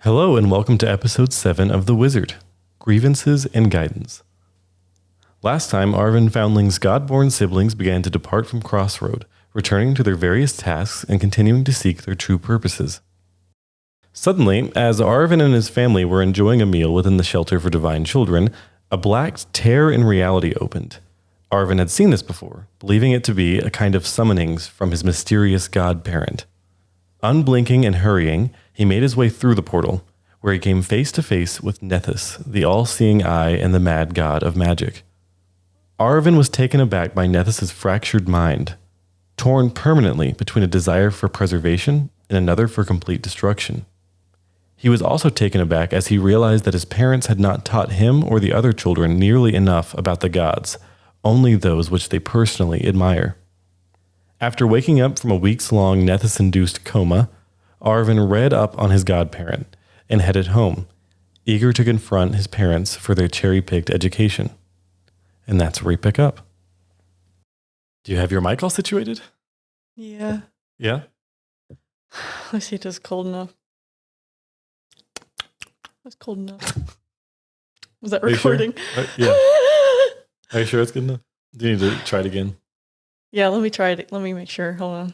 Hello and welcome to episode 7 of The Wizard, Grievances and Guidance. Last time, Aribhin Foundling's God-born siblings began to depart from Crossroad, returning to their various tasks and continuing to seek their true purposes. Suddenly, as Aribhin and his family were enjoying a meal within the shelter for divine children, a black tear in reality opened. Aribhin had seen this before, believing it to be a kind of summonings from his mysterious godparent. Unblinking and hurrying, he made his way through the portal, where he came face to face with Nethys, the all-seeing eye and the mad god of magic. Aribhin was taken aback by Nethys' fractured mind, torn permanently between a desire for preservation and another for complete destruction. He was also taken aback as he realized that his parents had not taught him or the other children nearly enough about the gods, only those which they personally admire. After waking up from a weeks-long Nethys-induced coma, Aribhin read up on his godparent and headed home, eager to confront his parents for their cherry-picked education. And that's where we pick up. Do you have your mic all situated? Yeah. Yeah? Let's see if it's cold enough. That's cold enough. Was that recording? Sure? Yeah. Are you sure it's good enough? Do you need to try it again? Yeah, let me try it. Let me make sure. Hold on.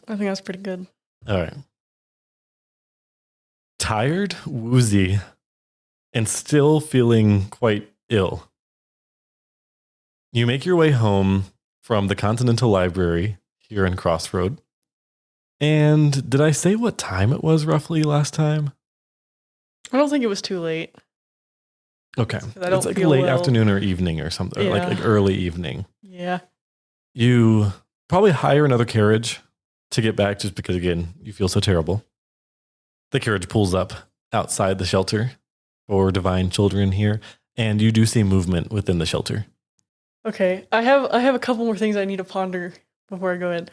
I think that's pretty good. All right. Tired, woozy, and still feeling quite ill. You make your way home from the Continental Library here in Crossroad. And did I say what time it was roughly last time? I don't think it was too late. Okay. I don't It's like feel late well. afternoon or evening or something, or Yeah. like early evening. Yeah. You probably hire another carriage to get back just because, again, you feel so terrible. The carriage pulls up outside the shelter for divine children here, and you do see movement within the shelter. Okay. I have a couple more things I need to ponder before I go in.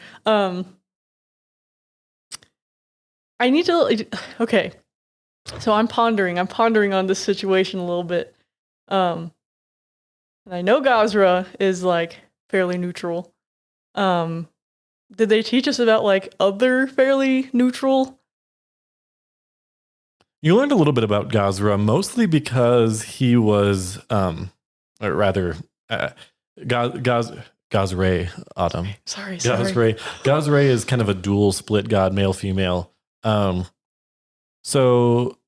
I need to. Okay. So I'm pondering on this situation a little bit. And I know Gazra is like fairly neutral. Did they teach us about like other fairly neutral? You learned a little bit about Gazra, mostly because he was, or rather, Gazray, Autumn. Sorry. Gazray is kind of a dual split god, male, female. So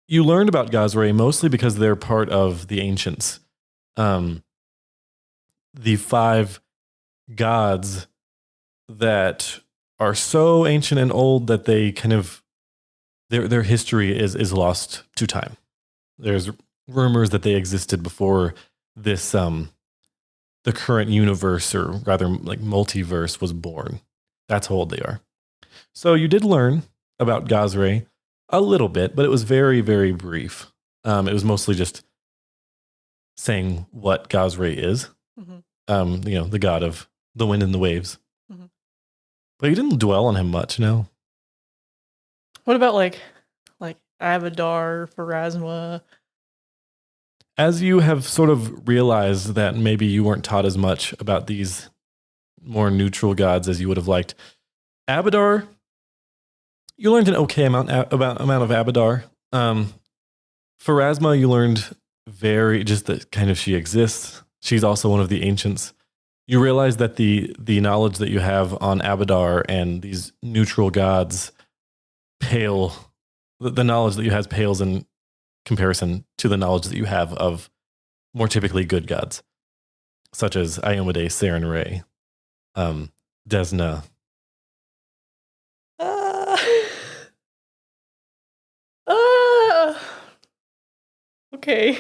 you learned about Gazray mostly because they're part of the ancients. The 5 gods that are so ancient and old that they kind of their history is lost to time. There's rumors that they existed before this the current universe, or rather like multiverse, was born. That's how old they are. So you did learn about Gazray a little bit, but it was very, very brief. It was mostly just saying what Gazray is. Mm-hmm. The god of the wind and the waves. Mm-hmm. But you didn't dwell on him much, no. What about like Abadar, Pharasma? As you have sort of realized that maybe you weren't taught as much about these more neutral gods as you would have liked, Abadar, you learned an okay amount of Abadar. Pharasma, you learned just that kind of she exists. She's also one of the ancients. You realize that the knowledge that you have on Abadar and these neutral gods pale. The knowledge that you have pales in comparison to the knowledge that you have of more typically good gods, such as Iomade, Saren Ray, Desna. Okay.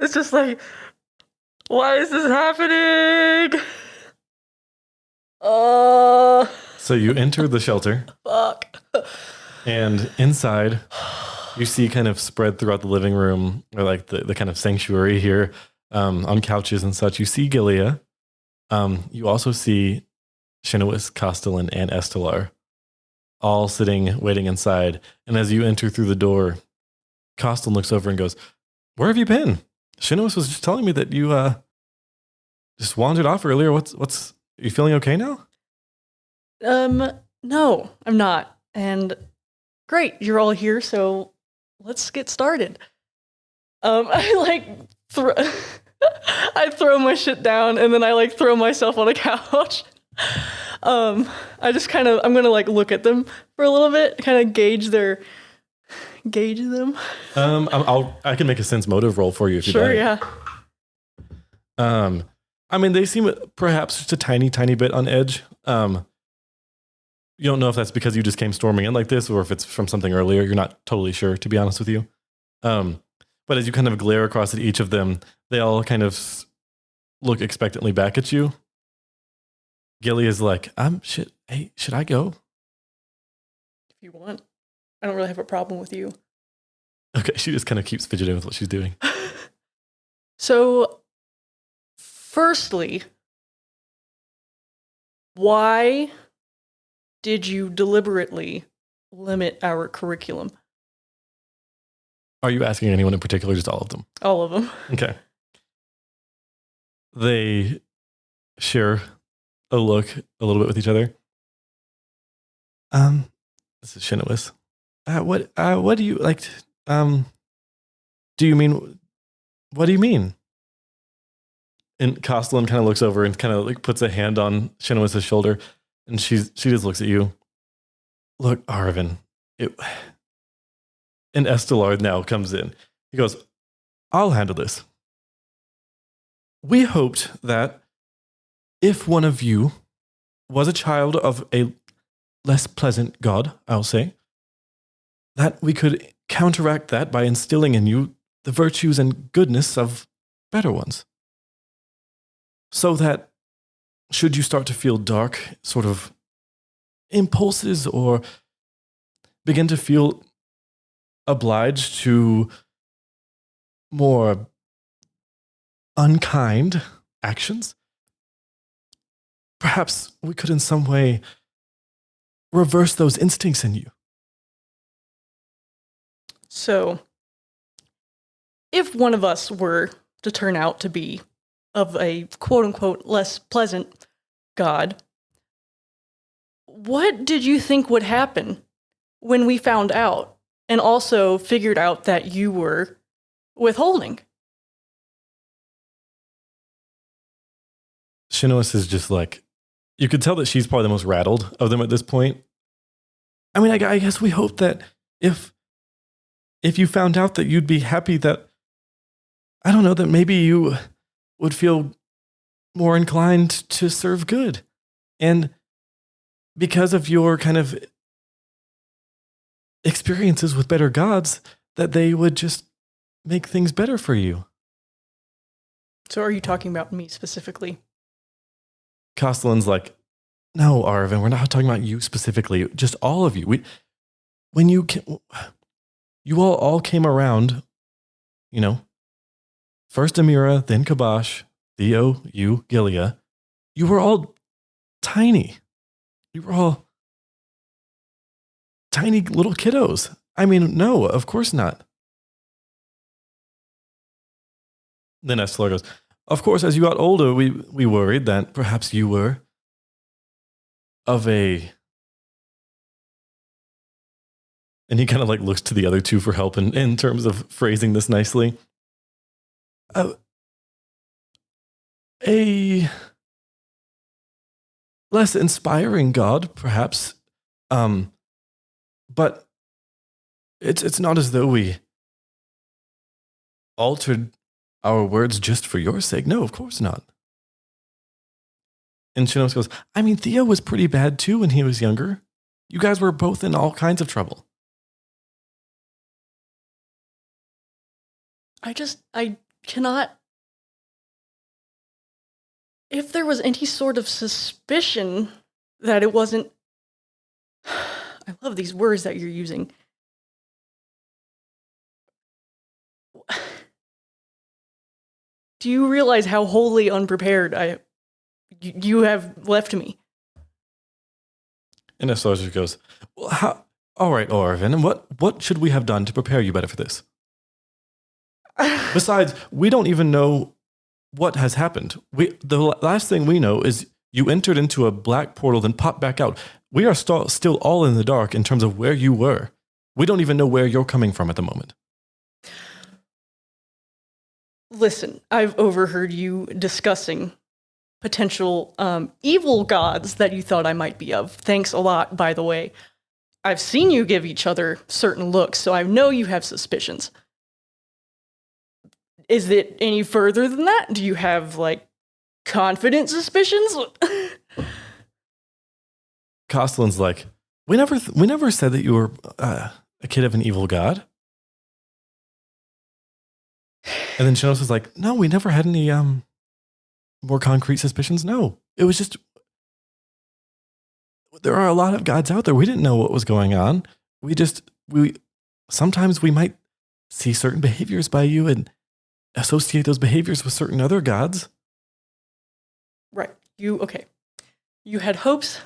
It's just like, why is this happening? So you enter the shelter, Fuck. and inside you see kind of spread throughout the living room, or like the kind of sanctuary here, on couches and such. You see Gilead. You also see Shinowis, Castellan, and Estelar all sitting, waiting inside. And as you enter through the door, Castellan looks over and goes, "Where have you been? Shinowis was just telling me that you just wandered off earlier. What's you feeling okay now? No, I'm not. And great, you're all here, so let's get started. I like I throw my shit down and then I like throw myself on a couch. I just I'm gonna like look at them for a little bit, kind of gauge them. I can make a sense motive roll for you if you'd like. Sure, yeah. I mean, they seem perhaps just a tiny bit on edge. You don't know if that's because you just came storming in like this or if it's from something earlier. You're not totally sure, to be honest with you. But as you kind of glare across at each of them, they all kind of look expectantly back at you. Gilly is like, hey, should I go? If you want. I don't really have a problem with you. Okay, she just kind of keeps fidgeting with what she's doing. So, firstly, why did you deliberately limit our curriculum? Are you asking anyone in particular, just all of them? All of them. Okay. They share a look a little bit with each other. This is Shinowis. What do you like? Do you mean? What do you mean? And Costlin kind of looks over and kind of like puts a hand on Shinowis's shoulder, and she just looks at you. Look, Aribhin, and Estelard now comes in. He goes, I'll handle this. We hoped that if one of you was a child of a less pleasant god, I'll say, that we could counteract that by instilling in you the virtues and goodness of better ones. So that should you start to feel dark sort of impulses or begin to feel obliged to more unkind actions, perhaps we could in some way reverse those instincts in you. So, if one of us were to turn out to be of a quote-unquote less pleasant god, what did you think would happen when we found out and also figured out that you were withholding? Shinowis is just like, you could tell that she's probably the most rattled of them at this point. I mean, I guess we hoped that if you found out that you'd be happy that, I don't know, that maybe you would feel more inclined to serve good. And because of your kind of experiences with better gods, that they would just make things better for you. So are you talking about me specifically? Costellan's like, no, Aribhin, we're not talking about you specifically, just all of you. When you all came around, you know, first Amira, then Kabash, Theo, you, Gilia, you were all tiny. You were all tiny little kiddos. I mean, no, of course not. Then Estela goes, of course, as you got older, we worried that perhaps you were of a... And he kind of like looks to the other two for help in terms of phrasing this nicely. A less inspiring god, perhaps. But it's not as though we altered our words just for your sake. No, of course not. And Shinos goes, I mean, Theo was pretty bad too when he was younger. You guys were both in all kinds of trouble. I cannot... If there was any sort of suspicion that it wasn't... I love these words that you're using. Do you realize how wholly unprepared you have left me? And Estella just goes, well, all right, Aribhin, what should we have done to prepare you better for this? Besides, we don't even know what has happened. The last thing we know is You entered into a black portal, then popped back out. We are still all in the dark in terms of where you were. We don't even know where you're coming from at the moment. Listen, I've overheard you discussing potential evil gods that you thought I might be of. Thanks a lot, by the way. I've seen you give each other certain looks, so I know you have suspicions. Is it any further than that? Do you have, like, confident suspicions? Castellan's like, we never said that you were a kid of an evil god. And then Shinos was like, no, we never had any more concrete suspicions. No, it was just, there are a lot of gods out there. We didn't know what was going on. Sometimes we might see certain behaviors by you and associate those behaviors with certain other gods. Right. Okay. You had hopes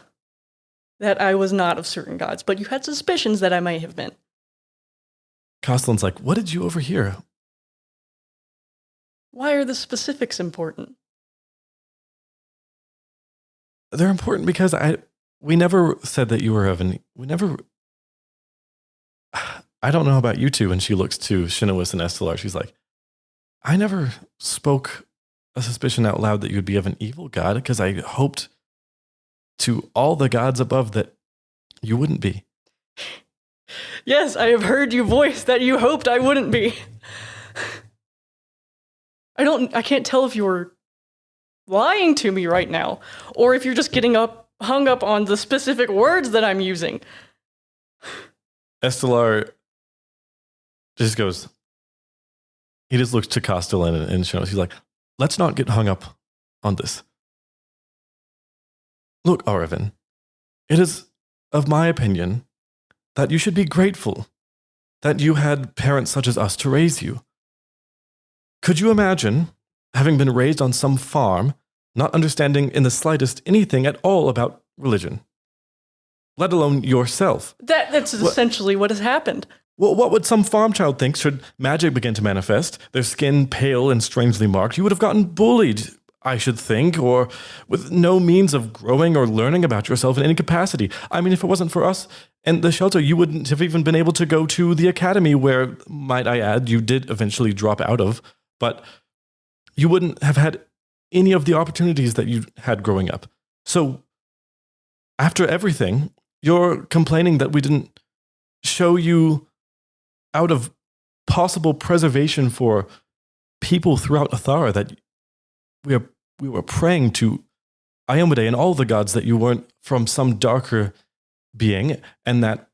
that I was not of certain gods, but you had suspicions that I might have been. Castellan's like, what did you overhear? Why are the specifics important? They're important because we never said that you were I don't know about you two. And she looks to Shinowis and Estelar. She's like, I never spoke a suspicion out loud that you would be of an evil god because I hoped to all the gods above that you wouldn't be. Yes, I have heard you voice that you hoped I wouldn't be. I can't tell if you're lying to me right now, or if you're just getting hung up on the specific words that I'm using. Estelar just goes, he just looks to Castellan and shows, he's like, let's not get hung up on this. Look, Aribhin, it is of my opinion that you should be grateful that you had parents such as us to raise you. Could you imagine having been raised on some farm, not understanding in the slightest anything at all about religion, let alone yourself? That's essentially what has happened. Well, what would some farm child think should magic begin to manifest, their skin pale and strangely marked? You would have gotten bullied, I should think, or with no means of growing or learning about yourself in any capacity. I mean, if it wasn't for us and the shelter, you wouldn't have even been able to go to the academy where, might I add, you did eventually drop out of, but you wouldn't have had any of the opportunities that you had growing up. So after everything, you're complaining that we didn't show you out of possible preservation for people throughout Athara that we were praying to Iomedae and all the gods that you weren't from some darker being, and that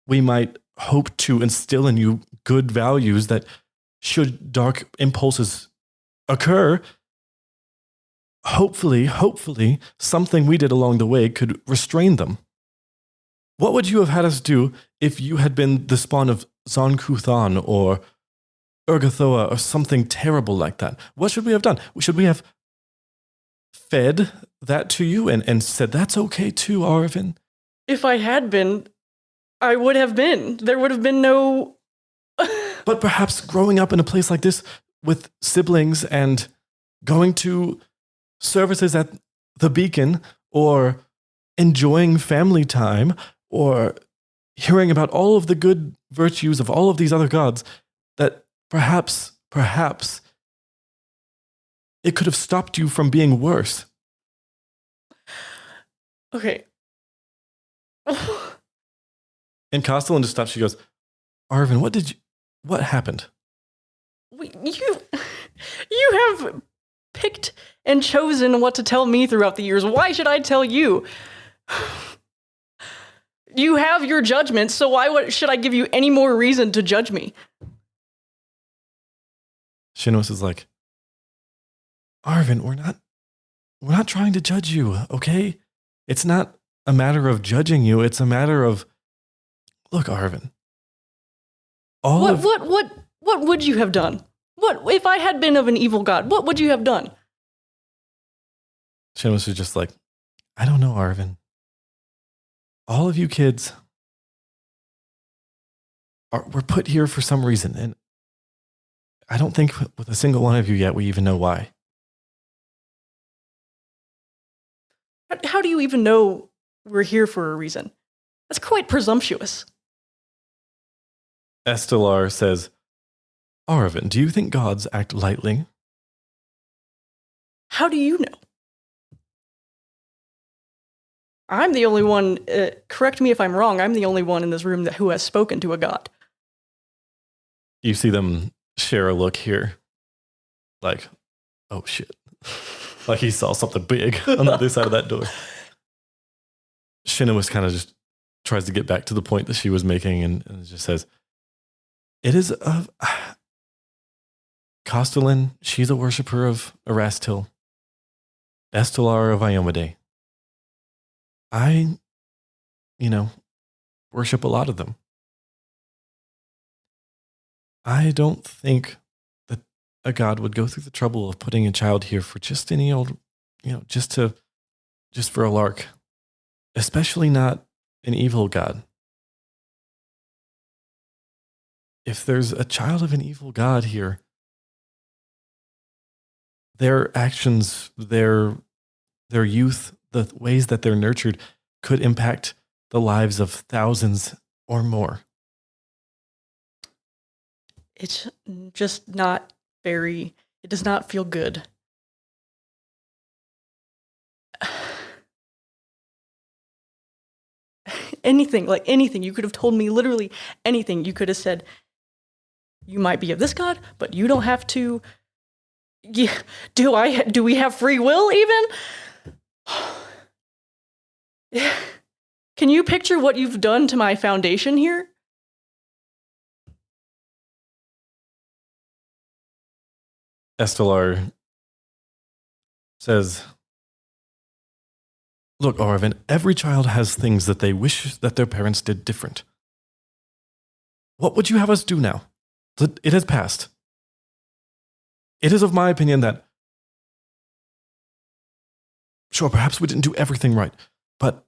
we might hope to instill in you good values that should dark impulses occur, hopefully something we did along the way could restrain them. What would you have had us do if you had been the spawn of Zon-Kuthan or Urgathoa or something terrible like that? What should we have done? Should we have fed that to you and said, that's okay too, Aribhin? If I had been, I would have been. There would have been no... But perhaps growing up in a place like this with siblings and going to services at the Beacon or enjoying family time or hearing about all of the good virtues of all of these other gods, that perhaps it could have stopped you from being worse. Okay. And Castellan just stops. She goes, Aribhin, what happened? You have picked and chosen what to tell me throughout the years. Why should I tell you? You have your judgment, so why should I give you any more reason to judge me? Shinowis is like, Aribhin, we're not trying to judge you, okay? It's not a matter of judging you. It's a matter of, look, Aribhin. What would you have done? What if I had been of an evil god? What would you have done? Shinowis is just like, I don't know, Aribhin. All of you kids we're put here for some reason, and I don't think with a single one of you yet we even know why. How do you even know we're here for a reason? That's quite presumptuous. Estelar says, Aribhin, do you think gods act lightly? How do you know? I'm the only one, correct me if I'm wrong, I'm the only one in this room who has spoken to a god. You see them share a look here. Like, oh shit. Like he saw something big on the other side of that door. Shinawis kind of just tries to get back to the point that she was making and just says, it is a... Castellan, she's a worshiper of Erastil. Estelar of Iomade. I, worship a lot of them. I don't think that a god would go through the trouble of putting a child here for just any old, just for a lark. Especially not an evil god. If there's a child of an evil god here, their actions, their youth, the ways that they're nurtured could impact the lives of thousands or more. It's just not it does not feel good. Anything. You could have told me literally anything. You could have said, you might be of this god, but you don't have to. Yeah, do we have free will even? Can you picture what you've done to my foundation here? Estelar says, look, Aribhin, every child has things that they wish that their parents did different. What would you have us do now? It has passed. It is of my opinion that, sure, perhaps we didn't do everything right, but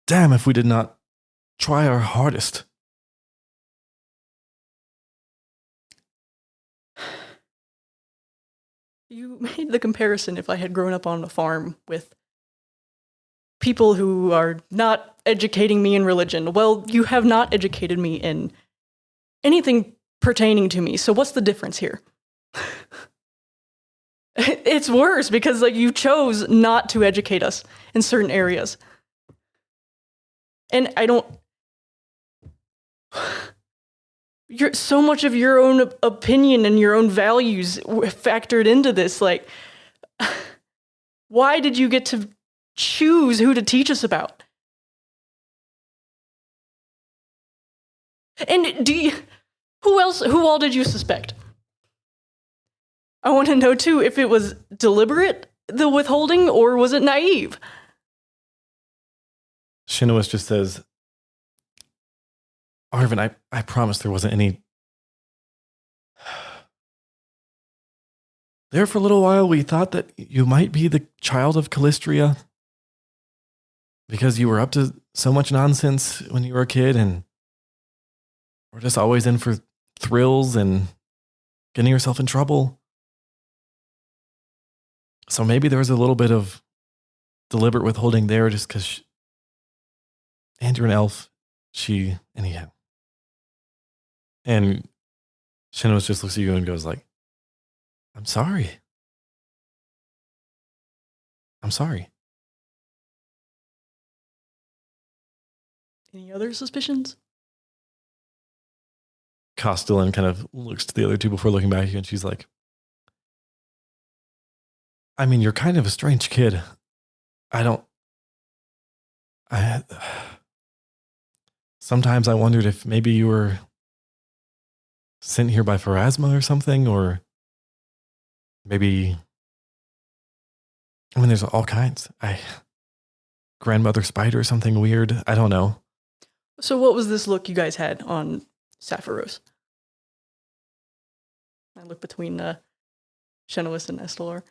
damn if we did not try our hardest. You made the comparison if I had grown up on a farm with people who are not educating me in religion. Well, you have not educated me in anything pertaining to me, so what's the difference here? It's worse because you chose not to educate us in certain areas. And I don't... so much of your own opinion and your own values factored into this. Why did you get to choose who to teach us about? And who all did you suspect? I want to know too if it was deliberate, the withholding, or was it naive? Shinawis just says, Aribhin, I promise there wasn't any. There for a little while, we thought that you might be the child of Callistria because you were up to so much nonsense when you were a kid and were just always in for thrills and getting yourself in trouble. So maybe there was a little bit of deliberate withholding there just because and you're an elf. Anyhow. And Shinawis just looks at you and goes I'm sorry. I'm sorry. Any other suspicions? Castellan kind of looks to the other two before looking back at you, and she's like, I mean, you're kind of a strange kid. Sometimes I wondered if maybe you were sent here by Pharasma or something, or maybe, there's all kinds. Grandmother spider or something weird. I don't know. So what was this look you guys had on Sapphirose? I look between Shinawis and Estelar.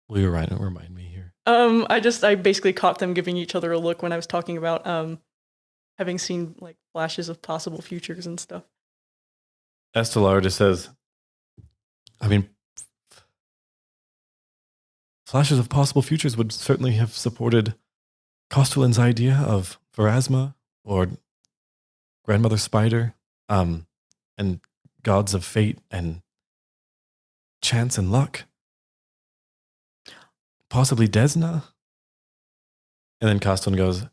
Will you remind me here? I basically caught them giving each other a look when I was talking about having seen flashes of possible futures and stuff. Estelar just says, flashes of possible futures would certainly have supported Costellan's idea of Pharasma or Grandmother Spider, and gods of fate and chance and luck. Possibly Desna. And then Costellan goes,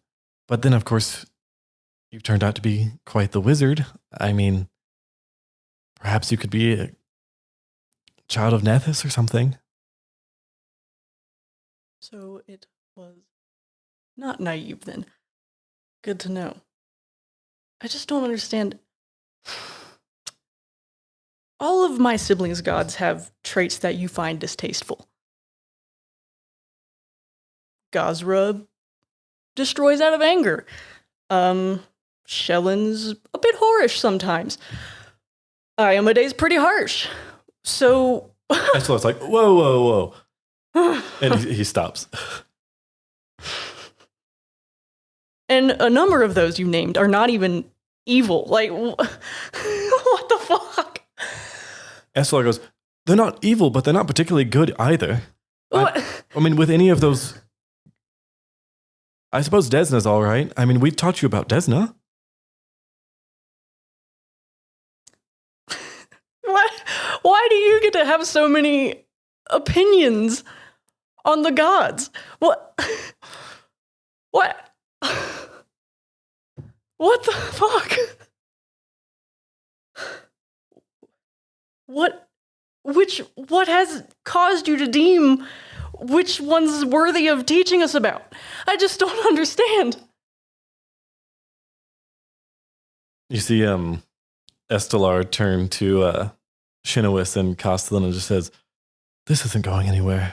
but then of course you've turned out to be quite the wizard. I mean, perhaps you could be a child of Nethys or something. So it was not naive then. Good to know. I just don't understand. All of my siblings' gods have traits that you find distasteful. Gazra destroys out of anger. Shellen's a bit whorish sometimes. Iomede's pretty harsh. So... Estelor's like, whoa. And he stops. And a number of those you named are not even evil. Like, what the fuck? Estelor goes, they're not evil, but they're not particularly good either. What? I mean, with any of those... I suppose Desna's all right. I mean, we taught you about Desna. Why do you get to have so many opinions on the gods? What? What the fuck? What has caused you to deem which one's worthy of teaching us about? I just don't understand. You see, Estelar turn to Shinowis and Costellan and just says, this isn't going anywhere.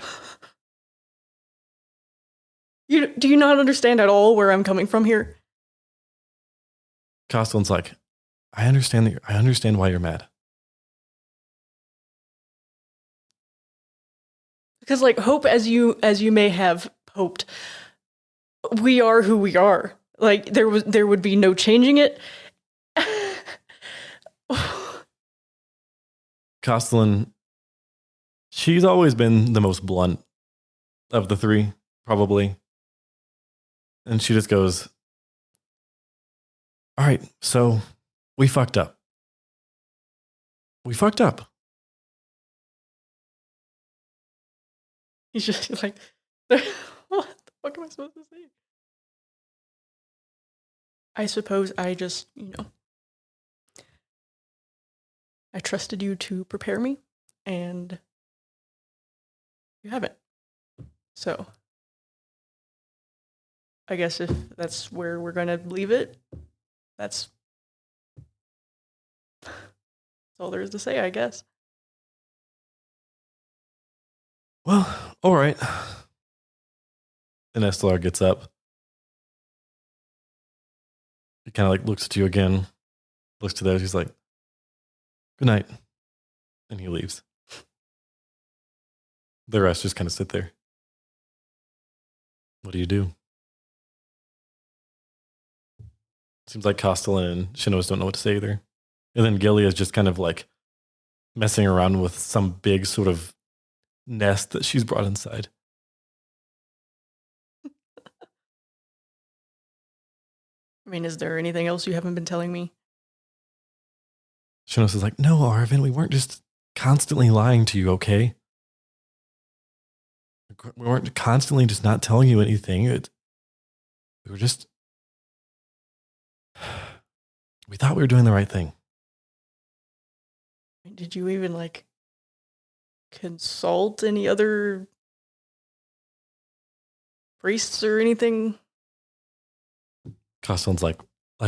Do you not understand at all where I'm coming from here? Costellan's like, I understand why you're mad. Because, like, hope as you may have hoped, we are who we are. Like, there would be no changing it. Costellan, she's always been the most blunt of the three, probably. And she just goes, all right, so we fucked up. He's just like, what the fuck am I supposed to say? I suppose I just, I trusted you to prepare me, and you haven't. So, I guess if that's where we're going to leave it, that's all there is to say, I guess. Well, all right. And Estelar gets up. He kind of like looks at you again, looks to those. He's like, good night. And he leaves. The rest just kind of sit there. What do you do? Seems like Costellan and Shinowis don't know what to say either. And then Gilead is just kind of like messing around with some big sort of nest that she's brought inside. I mean, is there anything else you haven't been telling me? Shinowis is like, no, Aribhin, we weren't just constantly lying to you, okay? We weren't constantly just not telling you anything. We were just... We thought we were doing the right thing. Did you even, like, consult any other priests or anything? Costellan's like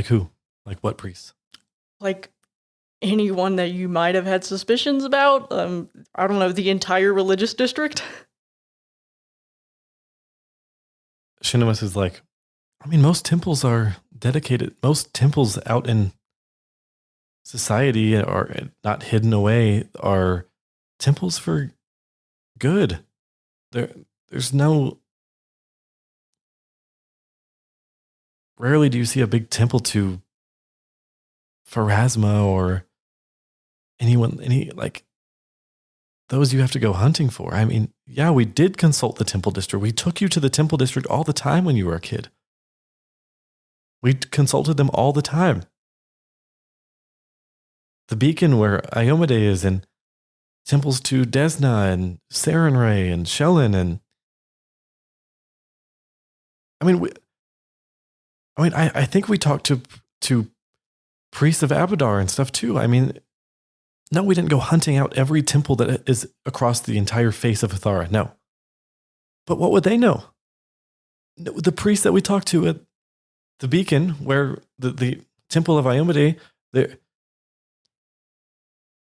who? Like what priests? Like anyone that you might have had suspicions about? I don't know, the entire religious district? Shinowis is like, I mean, most temples are dedicated. Most temples out in society are not hidden away, are temples for good. There's no... Rarely do you see a big temple to Pharasma or anyone, like those you have to go hunting for. I mean, Yeah, we did consult the temple district. We took you to the temple district all the time when you were a kid. We consulted them all the time. The beacon where Iomade is, and temples to Desna and Sarenrae and Shellen, and I think we talked to priests of Abadar and stuff too. I mean, no, we didn't go hunting out every temple that is across the entire face of Athara. No. But what would they know? The priest that we talked to at the beacon, where the temple of Iomade,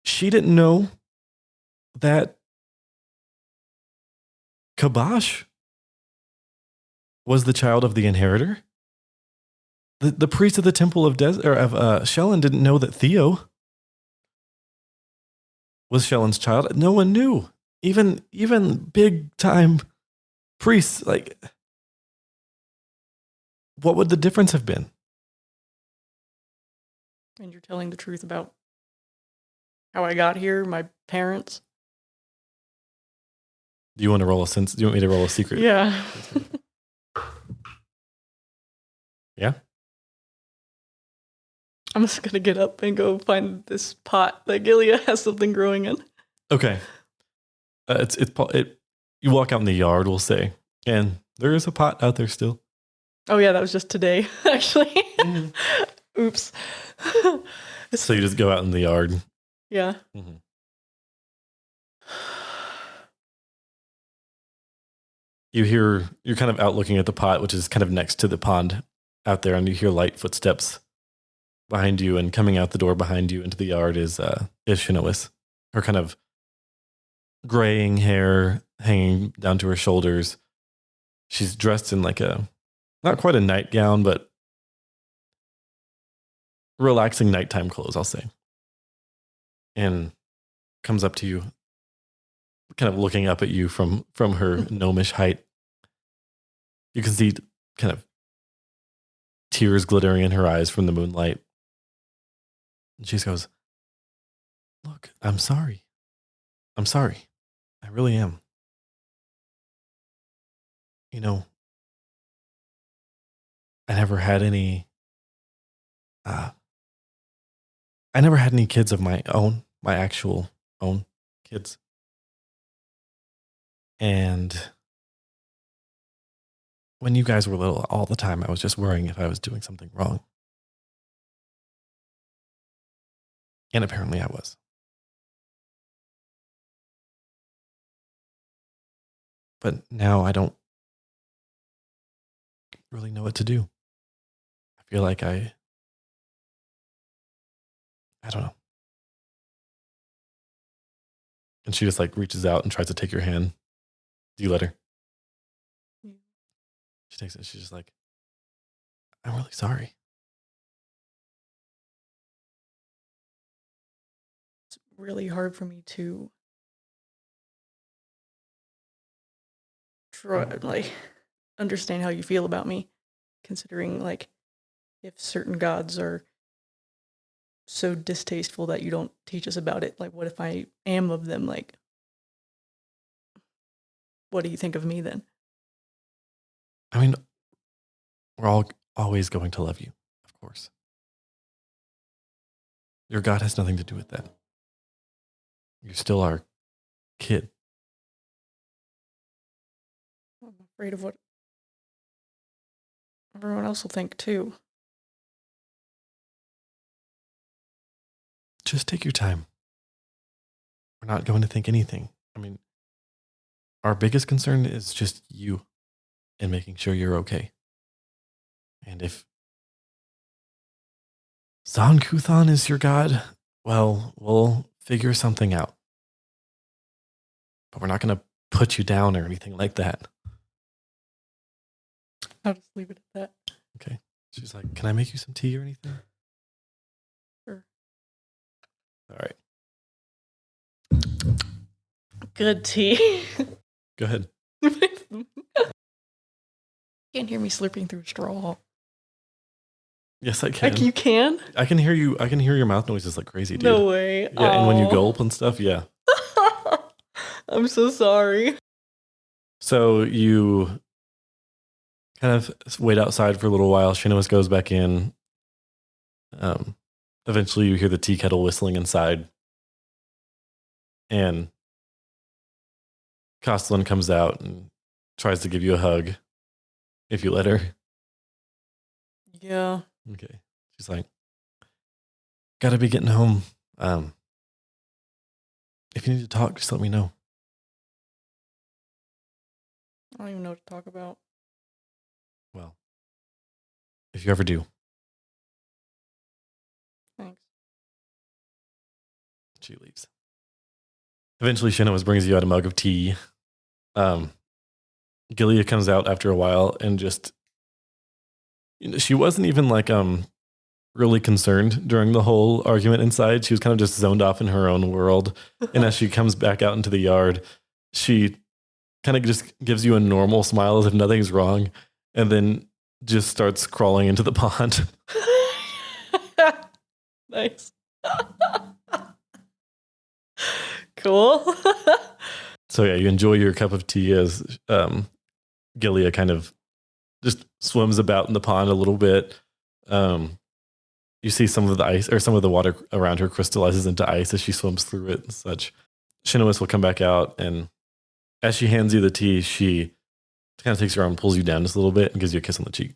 she didn't know that Kabash was the child of the inheritor. The priest of the temple of Shellen didn't know that Theo was Shellen's child. No one knew. Even big time priests, like, what would the difference have been? And you're telling the truth about how I got here, my parents. Do you want to roll a sense? Do you want me to roll a secret? Yeah. Yeah? I'm just going to get up and go find this pot that Gilead has something growing in. Okay. You walk out in the yard, we'll say, and there is a pot out there still. Oh yeah, that was just today, actually. Mm-hmm. Oops. So you just go out in the yard. Yeah. Mm-hmm. You're kind of out looking at the pot, which is kind of next to the pond out there, and you hear light footsteps behind you, and coming out the door behind you into the yard is Shinois. Her kind of graying hair hanging down to her shoulders. She's dressed in like not quite a nightgown, but relaxing nighttime clothes, I'll say. And comes up to you, kind of looking up at you from her gnomish height. You can see kind of tears glittering in her eyes from the moonlight. And she goes, "Look, I'm sorry. I'm sorry. I really am. You know, I never had any kids of my own, my actual own kids. And when you guys were little, all the time, I was just worrying if I was doing something wrong. And apparently I was. But now I don't really know what to do. I feel like I don't know." And she just like reaches out and tries to take your hand. Do you let her? Yeah. She takes it. She's just like, "I'm really sorry." It's really hard for me to understand how you feel about me, considering like if certain gods are so distasteful that you don't teach us about it. Like, what if I am of them? Like, what do you think of me then? I mean, we're all always going to love you, of course. Your God has nothing to do with that. You're still our kid. I'm afraid of what everyone else will think too. Just take your time. We're not going to think anything. I mean, our biggest concern is just you and making sure you're okay. And if Zan Kuthan is your God, well, we'll figure something out. But we're not going to put you down or anything like that. I'll just leave it at that. Okay. She's like, "Can I make you some tea or anything?" Sure. All right. Good tea. Go ahead. You can't hear me slurping through straw. Yes, I can. Like, you can? I can hear you. I can hear your mouth noises like crazy, dude. No way. Yeah, and when you gulp and stuff, yeah. I'm so sorry. So you kind of wait outside for a little while. Shinowis goes back in. Eventually, you hear the tea kettle whistling inside, and Costlin comes out and tries to give you a hug if you let her. Yeah. Okay. She's like, gotta be getting home. If you need to talk, just let me know. I don't even know what to talk about. Well, if you ever do. Thanks. She leaves. Eventually, Shinowis brings you out a mug of tea. Gilead comes out after a while and just, she wasn't even like really concerned during the whole argument inside. She was kind of just zoned off in her own world. And as she comes back out into the yard, she kind of just gives you a normal smile as if nothing's wrong, and then just starts crawling into the pond. Nice. Cool. So yeah, you enjoy your cup of tea as Gilead kind of just swims about in the pond a little bit. You see some of the ice or some of the water around her crystallizes into ice as she swims through it and such. Shinowis will come back out, and as she hands you the tea, she kind of takes your arm, pulls you down just a little bit, and gives you a kiss on the cheek.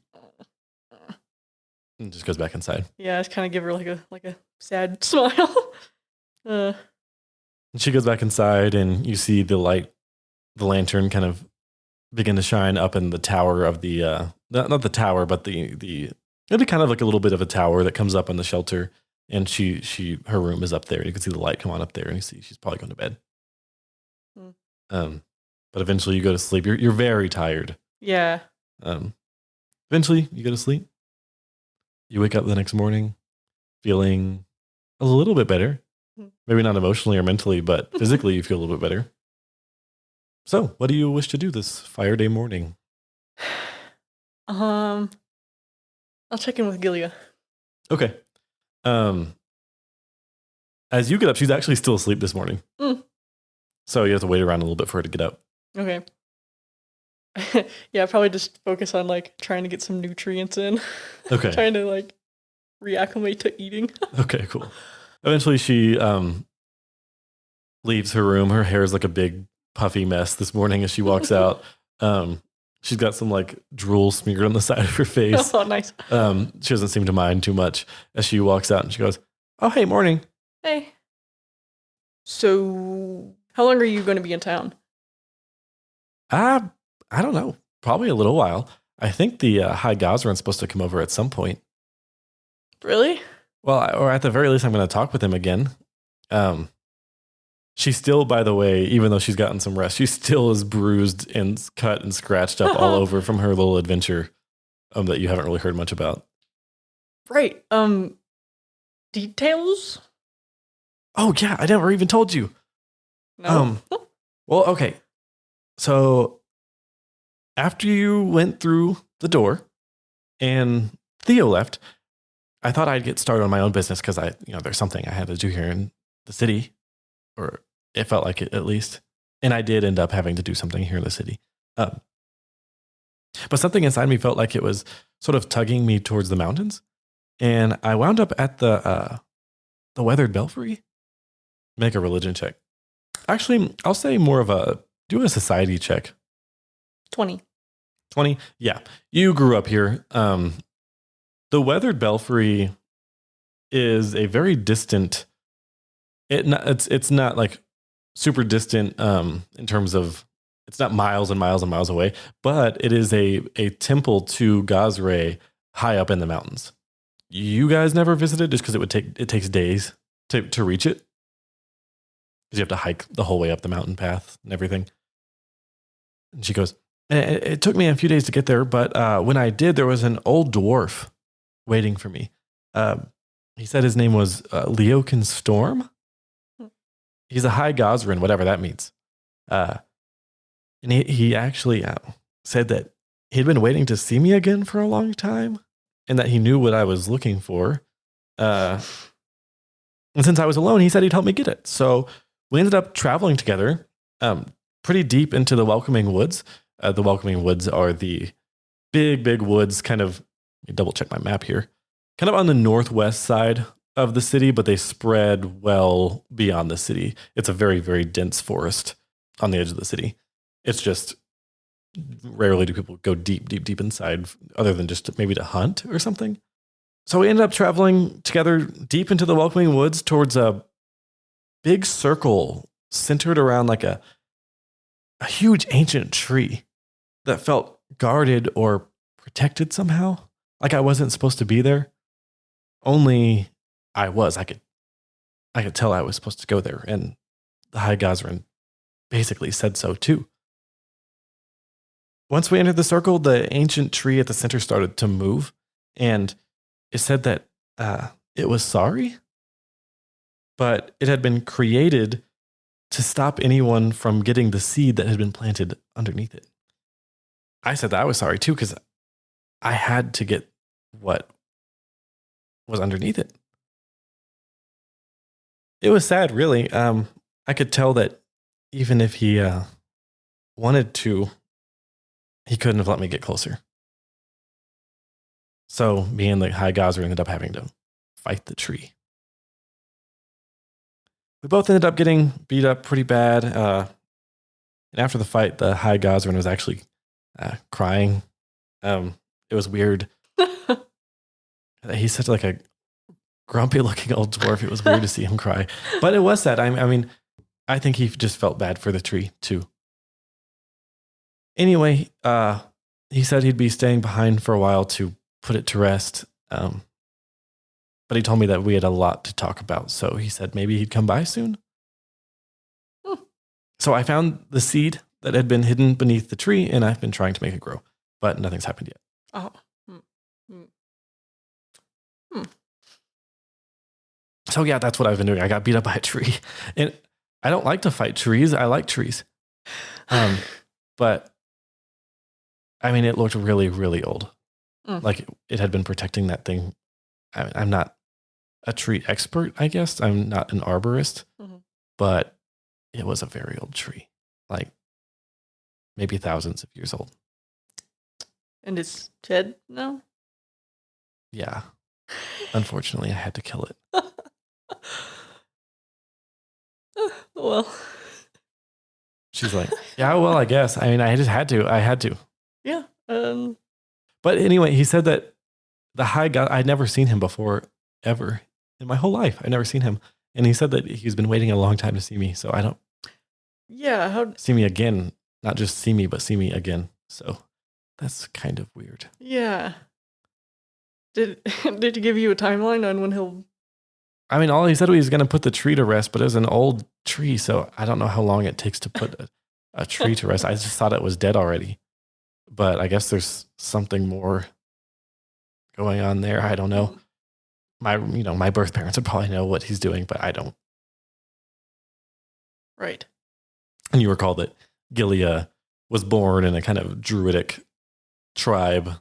And just goes back inside. Yeah, I just kind of give her like a sad smile. And she goes back inside, and you see the lantern kind of begin to shine up in the tower of the not the tower, but the it'd be kind of like a little bit of a tower that comes up on the shelter. And her room is up there. You can see the light come on up there, and you see she's probably going to bed. But eventually you go to sleep. You're very tired. Yeah. Eventually you go to sleep. You wake up the next morning feeling a little bit better. Maybe not emotionally or mentally, but physically you feel a little bit better. So, what do you wish to do this Fire Day morning? I'll check in with Gilead. Okay. As you get up, she's actually still asleep this morning. So you have to wait around a little bit for her to get up. Okay. Yeah, probably just focus on like trying to get some nutrients in. Okay. Trying to like reacclimate to eating. Okay, cool. Eventually she leaves her room. Her hair is like a big puffy mess this morning as she walks out. She's got some like drool smeared on the side of her face. Oh, nice. She doesn't seem to mind too much as she walks out, and she goes, "Oh, hey, morning." Hey. So, how long are you going to be in town? I don't know. Probably a little while. I think the High Gosran's supposed to come over at some point. Really? Well, or at the very least, I'm going to talk with him again. She's still, by the way, even though she's gotten some rest, she still is bruised and cut and scratched up all over from her little adventure that you haven't really heard much about. Right. Details? Oh, yeah. I never even told you. No. Well, okay. So after you went through the door and Theo left, I thought I'd get started on my own business because there's something I had to do here in the city, or it felt like it at least. And I did end up having to do something here in the city. But something inside me felt like it was sort of tugging me towards the mountains. And I wound up at the Weathered Belfry. Make a religion check. Actually, I'll say more of do a society check. 20. 20? Yeah. You grew up here. The Weathered Belfry is a very distant, it's not like super distant in terms of, it's not miles and miles and miles away, but it is a temple to Gosray high up in the mountains. You guys never visited just because it takes days to reach it. Because you have to hike the whole way up the mountain path and everything. And she goes, it took me a few days to get there, but when I did, there was an old dwarf waiting for me. He said his name was Leokin Storm. He's a High Gosran, whatever that means. And he actually said that he'd been waiting to see me again for a long time, and that he knew what I was looking for. And since I was alone, he said he'd help me get it. So we ended up traveling together. pretty deep into the Welcoming Woods. The Welcoming Woods are the big woods, kind of, let me double check my map here, kind of on the northwest side of the city, but they spread well beyond the city. It's a very dense forest on the edge of the city. It's just rarely do people go deep inside other than just maybe to hunt or something. So we ended up traveling together deep into the Welcoming Woods towards a big circle centered around like a huge ancient tree that felt guarded or protected somehow. Like I wasn't supposed to be there. Only I was. I could tell I was supposed to go there. And the High Gosrin basically said so too. Once we entered the circle, the ancient tree at the center started to move. And it said that it was sorry, but it had been created to stop anyone from getting the seed that had been planted underneath it. I said that I was sorry too, because I had to get what was underneath it. It was sad, really. I could tell that even if he wanted to, he couldn't have let me get closer. So me and the High Gosrin ended up having to fight the tree. We both ended up getting beat up pretty bad. And after the fight, the High Gosrin was actually crying. It was weird. He's such like a grumpy looking old dwarf. It was weird to see him cry. But it was sad. I mean, I think he just felt bad for the tree too. Anyway, he said he'd be staying behind for a while to put it to rest. But he told me that we had a lot to talk about. So he said maybe he'd come by soon. So I found the seed that had been hidden beneath the tree, and I've been trying to make it grow, but nothing's happened yet. Oh. So yeah, that's what I've been doing. I got beat up by a tree. And I don't like to fight trees. I like trees. But I mean, it looked really old. Like it had been protecting that thing. I'm not a tree expert, I guess. I'm not an arborist, but it was a very old tree, like maybe thousands of years old. And it's dead now? Yeah. Unfortunately, I had to kill it. Well. She's like, yeah, well, I guess. I mean, I just had to. I had to. Yeah. But anyway, he said that the High God, I'd never seen him before, ever. In my whole life, I'd never seen him. And he said that he's been waiting a long time to see me. So I don't see me again. Not just see me, but see me again. So that's kind of weird. Yeah. Did he give you a timeline on when he'll... I mean, all he said was he was going to put the tree to rest, but it was an old tree. So I don't know how long it takes to put a tree to rest. I just thought it was dead already. But I guess there's something more going on there. I don't know. My birth parents would probably know what he's doing, but I don't. Right. And you recall that Gilead was born in a kind of druidic tribe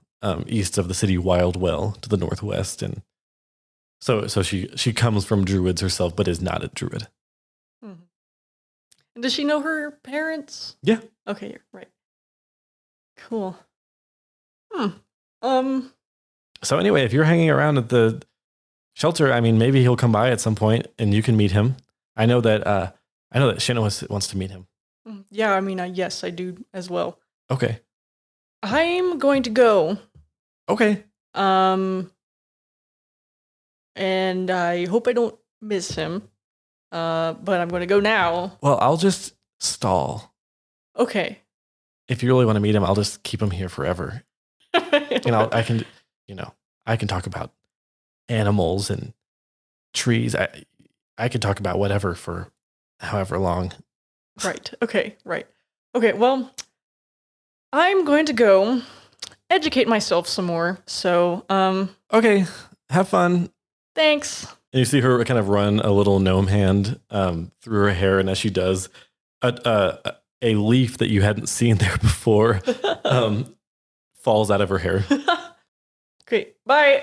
east of the city Wildwell to the northwest. And so she comes from druids herself, but is not a druid. Mm-hmm. And does she know her parents? Yeah. Okay, right. Cool. So anyway, if you're hanging around at the shelter, I mean, maybe he'll come by at some point and you can meet him. I know that Shinna wants to meet him. Yeah, I mean, yes, I do as well. Okay. I'm going to go. Okay. And I hope I don't miss him. But I'm going to go now. Well, I'll just stall. Okay. If you really want to meet him, I'll just keep him here forever. And I can talk about animals and trees. I can talk about whatever for however long. Right. Okay. Right. Okay. Well, I'm going to go educate myself some more. So, okay. Have fun. Thanks. And you see her kind of run a little gnome hand through her hair, and as she does, a leaf that you hadn't seen there before falls out of her hair. Great. Bye.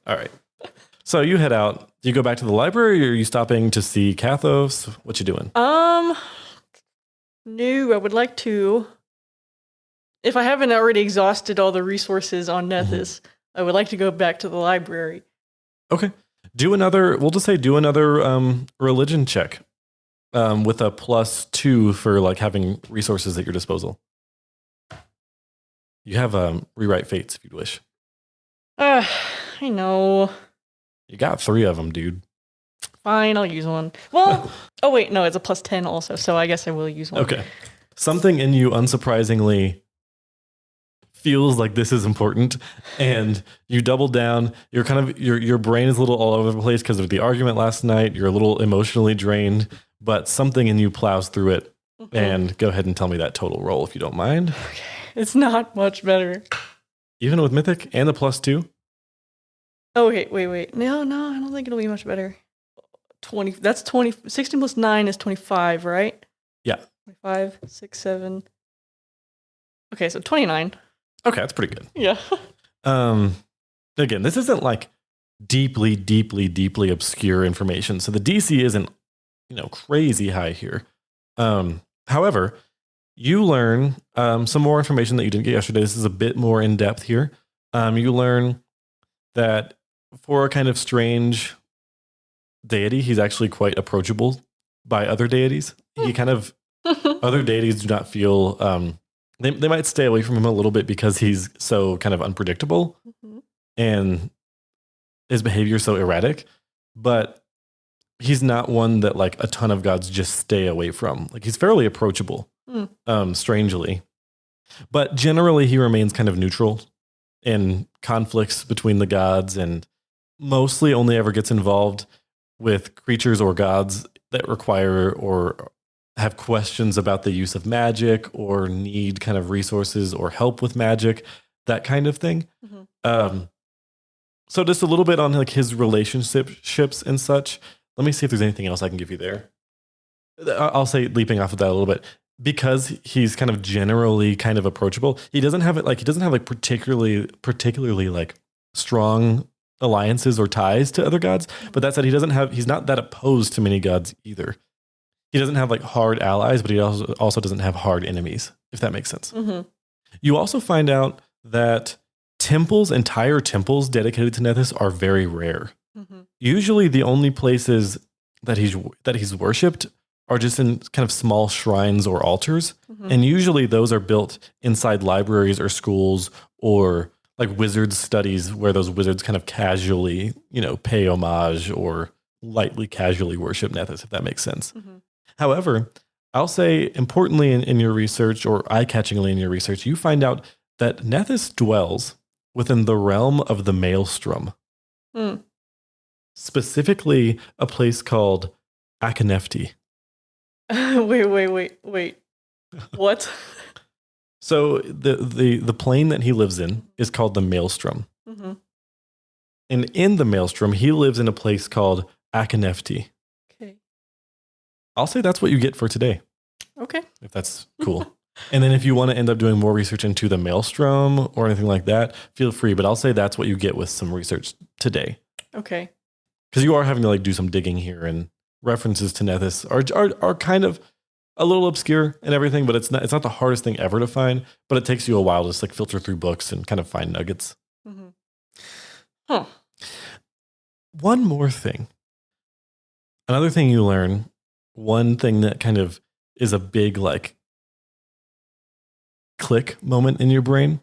All right. So you head out. Do you go back to the library, or are you stopping to see Kathos? What you doing? No, I would like to. If I haven't already exhausted all the resources on Nethys, I would like to go back to the library. Okay. We'll just say do another religion check with a +2 for like having resources at your disposal. You have rewrite fates if you wish. I know. You got 3 of them, dude. Fine, I'll use one. Well, oh wait, no, it's a +10 also, so I guess I will use one. Okay. Something in you unsurprisingly feels like this is important, and you double down. You're kind of your brain is a little all over the place because of the argument last night. You're a little emotionally drained, but something in you plows through it. And go ahead and tell me that total roll if you don't mind. Okay. It's not much better. Even with Mythic and the +2? Oh, okay, wait. No, I don't think it'll be much better. 20, that's 20, 16 plus 9 is 25, right? Yeah. 25, 6, 7. Okay, so 29. Okay, that's pretty good. Yeah. Again, this isn't like deeply obscure information. So the DC isn't, crazy high here. However, you learn some more information that you didn't get yesterday. This is a bit more in depth here. You learn that for a kind of strange deity, he's actually quite approachable by other deities. He kind of, other deities do not feel, they might stay away from him a little bit because he's so kind of unpredictable and his behavior is so erratic, but he's not one that like a ton of gods just stay away from. Like he's fairly approachable, strangely, but generally he remains kind of neutral in conflicts between the gods and mostly only ever gets involved with creatures or gods that require or have questions about the use of magic or need kind of resources or help with magic, that kind of thing. So just a little bit on like his relationships and such. Let me see if there's anything else I can give you there. I'll say, leaping off of that a little bit, because he's kind of generally kind of approachable. He doesn't have particularly like strong alliances or ties to other gods. But that said, he's not that opposed to many gods either. He doesn't have like hard allies, but he also doesn't have hard enemies, if that makes sense. You also find out that entire temples dedicated to Nethys are very rare. Usually the only places that he's worshipped are just in kind of small shrines or altars. And usually those are built inside libraries or schools or like wizards studies where those wizards kind of casually, pay homage or lightly casually worship Nethys, if that makes sense. However, I'll say importantly in your research, or eye-catchingly in your research, you find out that Nethys dwells within the realm of the Maelstrom. Specifically, a place called Akanefti. Wait. What? So the plane that he lives in is called the Maelstrom. And in the Maelstrom, he lives in a place called Akanefti. Okay. I'll say that's what you get for today. Okay. If that's cool. And then if you want to end up doing more research into the Maelstrom or anything like that, feel free. But I'll say that's what you get with some research today. Okay. Because you are having to like do some digging here, and references to Nethys are kind of a little obscure and everything, but it's not the hardest thing ever to find. But it takes you a while to just like filter through books and kind of find nuggets. One more thing. Another thing you learn, one thing that kind of is a big like click moment in your brain,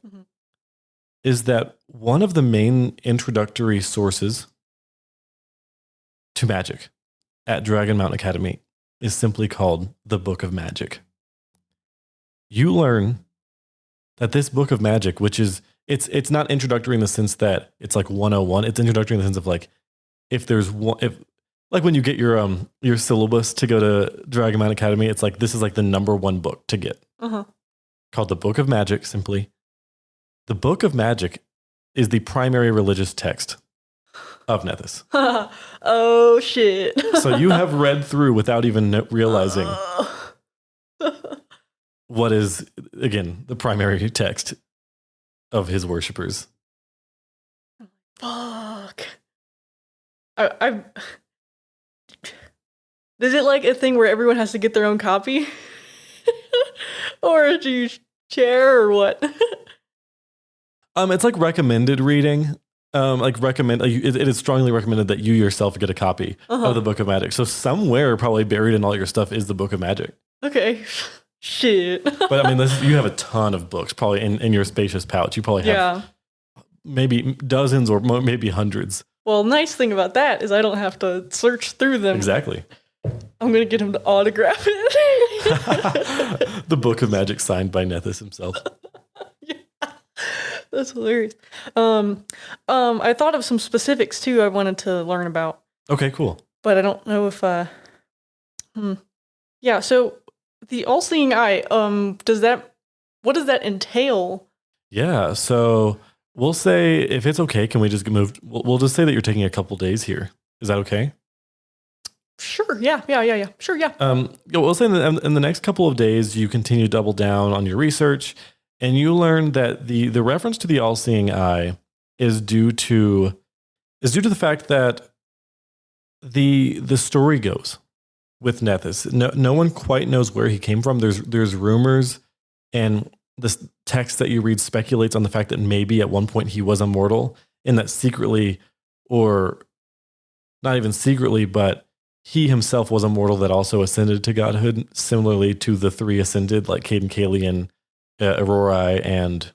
is that one of the main introductory sources to magic at Dragon Mountain Academy is simply called the Book of Magic. You learn that this Book of Magic, which is it's not introductory in the sense that it's like 101. It's introductory in the sense of like if like when you get your syllabus to go to Dragon Mountain Academy, it's like this is like the number one book to get. Called the Book of Magic, simply. The Book of Magic is the primary religious text of Nethys. Oh, shit. So you have read through without even realizing what is, again, the primary text of his worshippers. Fuck. I Is it like a thing where everyone has to get their own copy? Or do you share or what? It's like recommended reading. It is strongly recommended that you yourself get a copy of the Book of Magic. So somewhere probably buried in all your stuff is the Book of Magic. Okay. Shit. But I mean, you have a ton of books probably in your spacious pouch. You probably have maybe dozens or maybe hundreds. Well, nice thing about that is I don't have to search through them. Exactly. I'm going to get him to autograph it. The Book of Magic signed by Nethys himself. Yeah. That's hilarious. I thought of some specifics too I wanted to learn about. Okay, cool. But I don't know if yeah, so the all-seeing eye, what does that entail? Yeah, so we'll say, if it's okay, can we just move? We'll just say that you're taking a couple days here. Is that okay? Sure. Yeah. Sure. Yeah. We'll say in the next couple of days, you continue to double down on your research, and you learn that the reference to the all-seeing eye is due to the fact that the story goes with Nethys. No one quite knows where he came from. There's rumors, and this text that you read speculates on the fact that maybe at one point he was immortal, and that secretly, or not even secretly, but he himself was immortal that also ascended to godhood, similarly to the three ascended, like Caden Kalian, Aurorai, and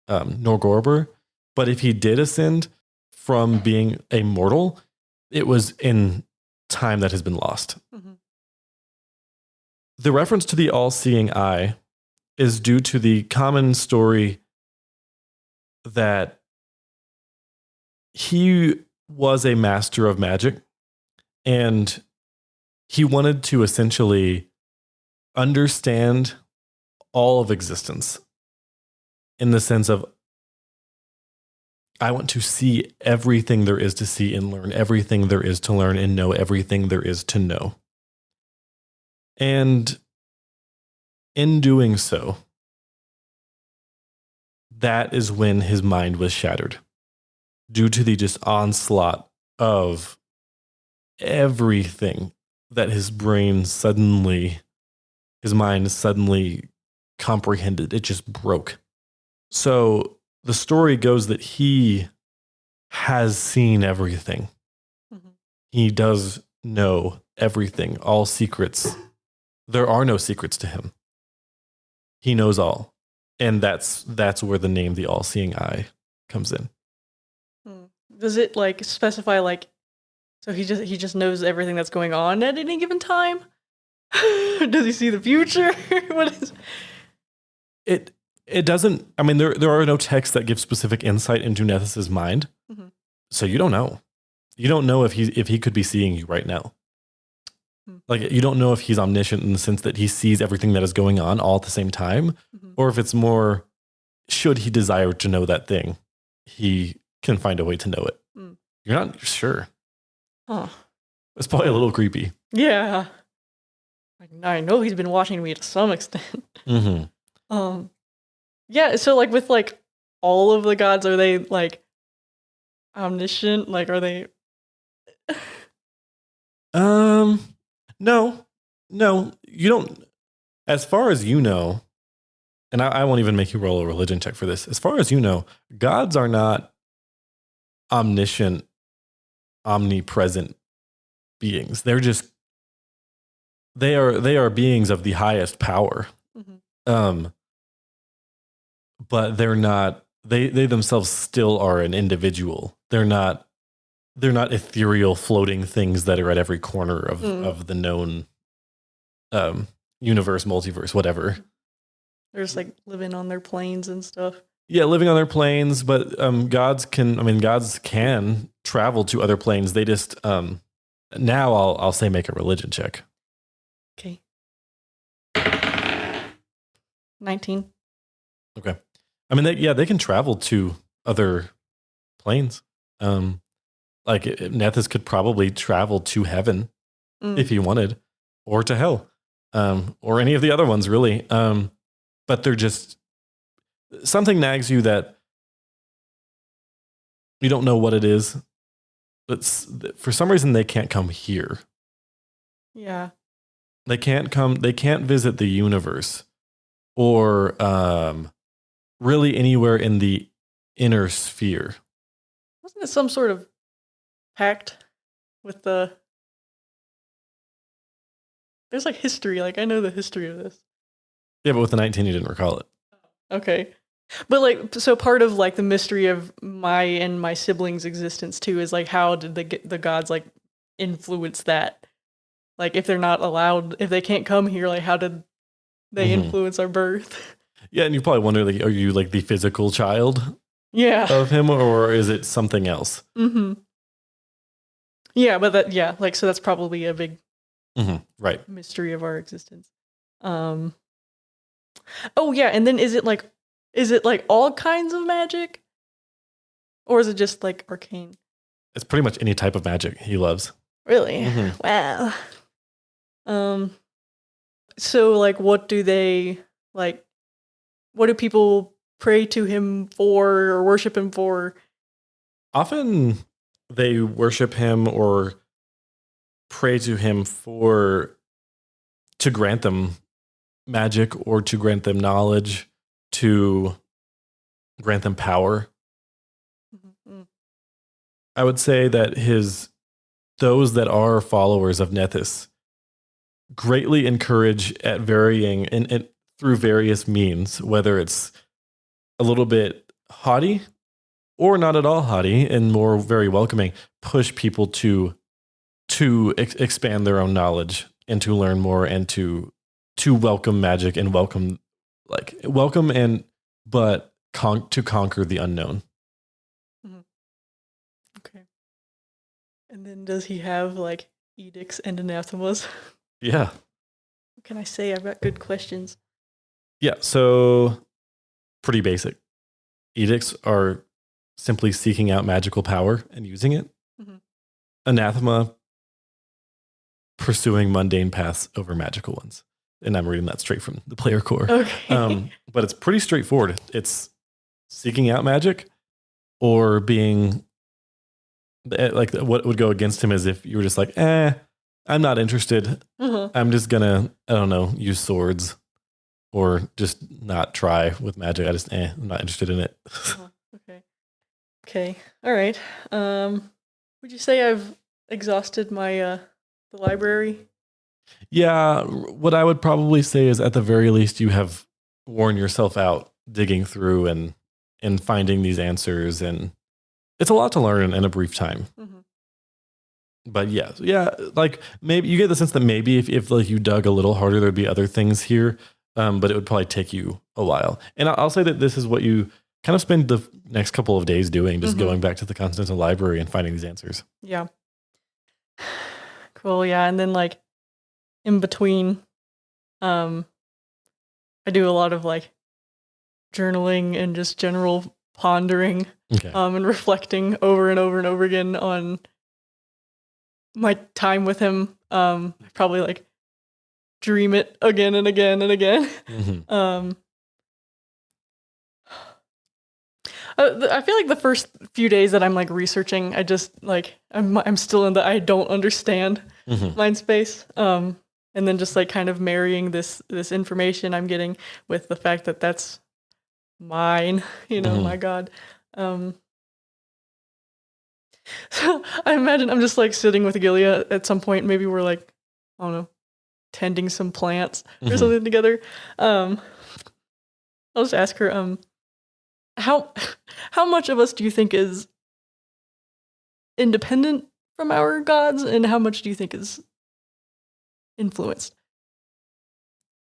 Norgorber. But if he did ascend from being a mortal, it was in time that has been lost. Mm-hmm. The reference to the all-seeing eye is due to the common story that he was a master of magic, and he wanted to essentially understand all of existence in the sense of, I want to see everything there is to see and learn everything there is to learn and know everything there is to know. And in doing so, that is when his mind was shattered due to the just onslaught of everything that his mind suddenly comprehended. It just broke. So the story goes that he has seen everything. Mm-hmm. He does know everything, all secrets. There are no secrets to him. He knows all. And that's where the name the all-seeing eye comes in. Does it like specify like, so he just knows everything that's going on at any given time? Does he see the future? What is it? It doesn't. I mean, there are no texts that give specific insight into Nethys' mind, mm-hmm. So you don't know. You don't know if he could be seeing you right now. Mm-hmm. Like, you don't know if he's omniscient in the sense that he sees everything that is going on all at the same time, mm-hmm. or if it's more, should he desire to know that thing, he can find a way to know it. Mm. You're not sure. Huh. It's probably a little creepy. Yeah. I know he's been watching me to some extent. Mm-hmm. Yeah, so like with like all of the gods, are they like omniscient? Like, are they? No, you don't. As far as you know, and I won't even make you roll a religion check for this. As far as you know, gods are not omniscient, omnipresent beings. They're just they are beings of the highest power. Mm-hmm. But they're not. They themselves still are an individual. They're not ethereal floating things that are at every corner of the known universe, multiverse, whatever. They're just like living on their planes and stuff. Yeah, living on their planes, but gods can travel to other planes. They just now I'll say make a religion check. Okay. 19. Okay. I mean, they can travel to other planes. Like Nethys could probably travel to heaven if he wanted, or to hell, or any of the other ones, really. But they're just, something nags you that you don't know what it is. But for some reason, they can't come here. Yeah. They can't visit the universe or really anywhere in the inner sphere. Wasn't it some sort of pact with the... There's like history. Like I know the history of this. Yeah, but with the 19, you didn't recall it. Okay. But like, so part of like the mystery of my and my siblings' existence too is like, how did the gods like influence that? Like, if they're not allowed, if they can't come here, like, how did they influence our birth? Yeah, and you probably wonder, like, are you like the physical child Yeah. of him, or is it something else? Yeah, but that, yeah, like, so that's probably a big right mystery of our existence. Oh yeah, and then is it like all kinds of magic, or is it just like arcane? It's pretty much any type of magic he loves. Really? Wow. So like, what do people pray to him for or worship him for? Often they worship him or pray to him to grant them magic, or to grant them knowledge, to grant them power. I would say that those that are followers of Nethys greatly encourage at varying and through various means, whether it's a little bit haughty or not at all haughty and more very welcoming, push people to expand their own knowledge and to learn more and to welcome magic and welcome to conquer the unknown. Okay. And then does he have like edicts and anathemas? Yeah. What can I say? I've got good questions. Yeah, so pretty basic. Edicts are simply seeking out magical power and using it. Anathema, pursuing mundane paths over magical ones. And I'm reading that straight from the player core. Okay. But it's pretty straightforward. It's seeking out magic, or being like, what would go against him is if you were just like, I'm not interested. I'm just gonna, I don't know, use swords or just not try with magic. I just, I'm not interested in it. Okay. All right. Would you say I've exhausted my the library? Yeah, what I would probably say is at the very least you have worn yourself out digging through and finding these answers, and it's a lot to learn in a brief time. But yeah, like maybe you get the sense that maybe if like you dug a little harder, there'd be other things here, but it would probably take you a while. And I'll say that this is what you kind of spend the next couple of days doing, just going back to the Continental Library and finding these answers. Yeah. Cool. Yeah, and then like in between, I do a lot of like journaling and just general pondering, and reflecting over and over and over again on my time with him. Probably like dream it again and again and again. I feel like the first few days that I'm like researching, I just like I'm still in the I don't understand mind space. And then just like kind of marrying this information I'm getting with the fact that that's mine, my God. So I imagine I'm just like sitting with Gilia at some point. Maybe we're like, I don't know, tending some plants or something together. I'll just ask her, how much of us do you think is independent from our gods, and how much do you think is influenced?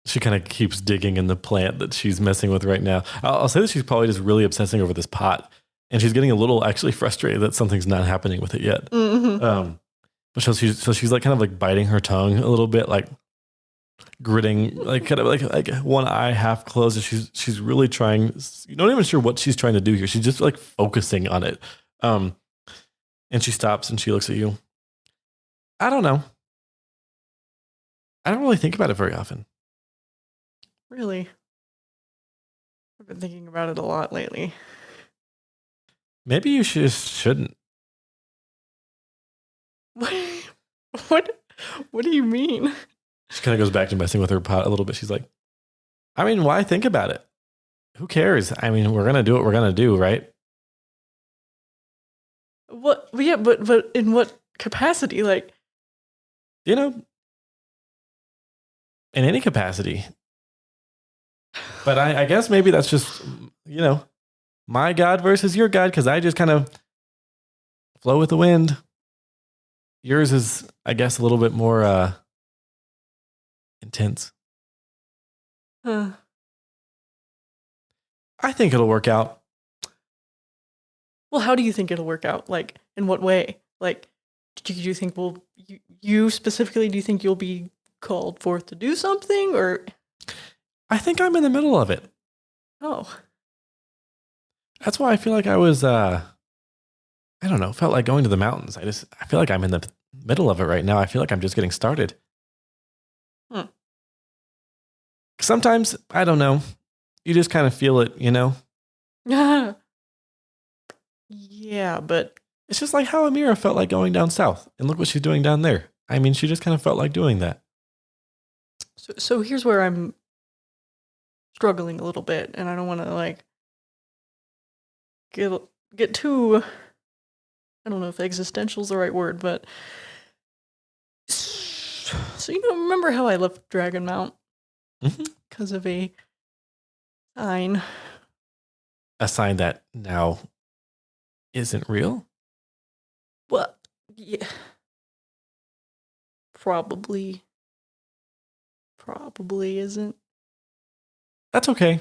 She kind of keeps digging in the plant that she's messing with right now. I'll say that she's probably just really obsessing over this pot, and she's getting a little actually frustrated that something's not happening with it yet. But so she's like kind of like biting her tongue a little bit, like gritting, like kind of like one eye half closed, and she's really trying. You're not even sure what she's trying to do here. She's just like focusing on it. And she stops and she looks at you. I don't know. I don't really think about it very often. Really? I've been thinking about it a lot lately. Maybe you shouldn't. What do you mean? She kind of goes back to messing with her pot a little bit. She's like, I mean, why think about it? Who cares? I mean, we're going to do what we're going to do, right? What? Yeah, but in what capacity? Like, You know, in any capacity. But I guess maybe that's just, my God versus your God, because I just kind of flow with the wind. Yours is, I guess, a little bit more intense. huh. I think it'll work out. Well, how do you think it'll work out? Like, in what way? Like, do you think you specifically, do you think you'll be called forth to do something, or? I think I'm in the middle of it. Oh. That's why I feel like I was, I don't know, felt like going to the mountains. I feel like I'm in the middle of it right now. I feel like I'm just getting started. Sometimes, I don't know, you just kind of feel it, Yeah, but It's just like how Amira felt like going down south. And look what she's doing down there. I mean, she just kind of felt like doing that. so here's where I'm struggling a little bit, and I don't want to like get too, I don't know if existential is the right word, but so remember how I left Dragon Mount because of a sign? A sign that now isn't real? Well, yeah, probably isn't. That's okay.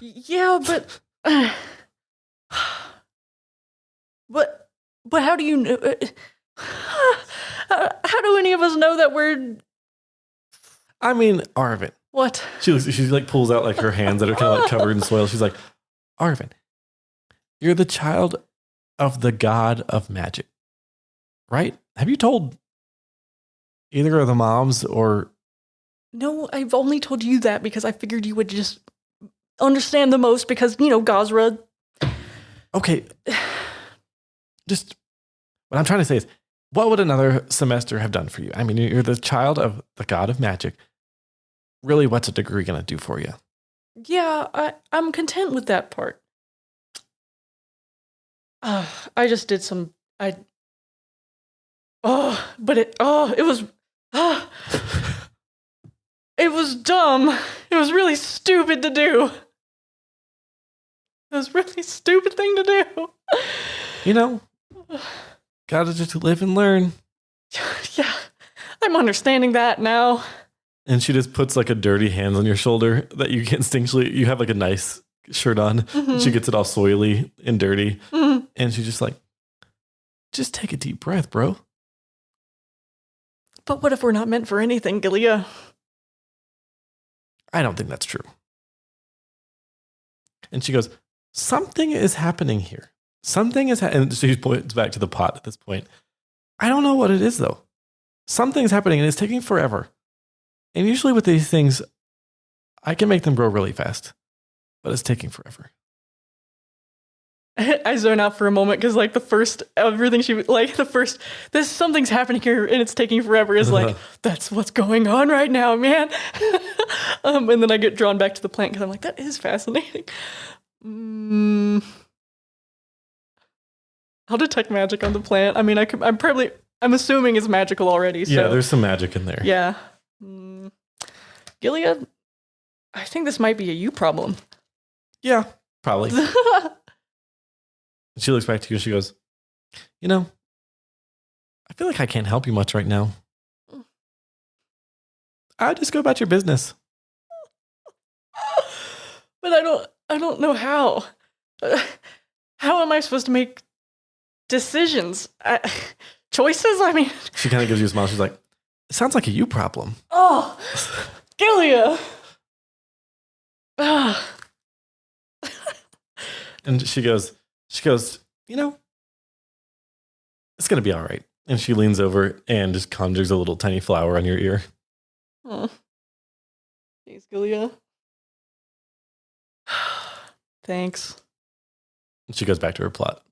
Yeah, but but how do you know? How do any of us know that we're? I mean, Aribhin. What? She like pulls out like her hands that are kind of like covered in soil. She's like, Aribhin, you're the child of the god of magic, right? Have you told either of the moms or? No, I've only told you that because I figured you would just understand the most because, Gazra. Okay. Just what I'm trying to say is, what would another semester have done for you? I mean, you're the child of the god of magic. Really, what's a degree going to do for you? Yeah, I'm content with that part. I just did some. It was. It was dumb. It was really stupid to do. It was a really stupid thing to do. Gotta just live and learn. Yeah, I'm understanding that now. And she just puts like a dirty hand on your shoulder that you can instinctually, you have like a nice shirt on. Mm-hmm. She gets it all soily and dirty. Mm-hmm. And she's just like, just take a deep breath, bro. But what if we're not meant for anything, Gilia? I don't think that's true. And she goes, something is happening here. Something is happening. And she points back to the pot at this point. I don't know what it is, though. Something's happening and it's taking forever. And usually with these things, I can make them grow really fast, but it's taking forever. I zone out for a moment because, like, this something's happening here and it's taking forever is like, that's what's going on right now, man. And then I get drawn back to the plant because I'm like, that is fascinating. I'll detect magic on the plant. I mean, I'm assuming it's magical already. So. Yeah, there's some magic in there. Yeah. Gilead, I think this might be a you problem. Yeah, probably. She looks back to you and she goes, I feel like I can't help you much right now. I'll just go about your business. But I don't know how. How am I supposed to make decisions? Choices? I mean... She kind of gives you a smile. She's like, it sounds like a you problem. Oh, Gilia! And she goes, it's going to be all right. And she leans over and just conjures a little tiny flower on your ear. Oh. Thanks, Gilia. Thanks. And she goes back to her pot.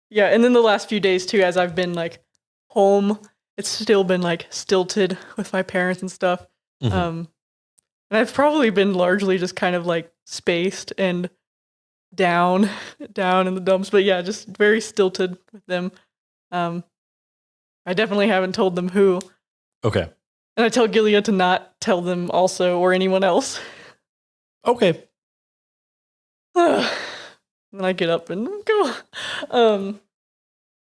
Yeah, and then the last few days too, as I've been like home it's still been like stilted with my parents and stuff. Mhm. And I've probably been largely just kind of like spaced and down in the dumps, but yeah, just very stilted with them. I definitely haven't told them who. Okay. And I tell Gilead to not tell them also or anyone else. Okay. And I get up and go.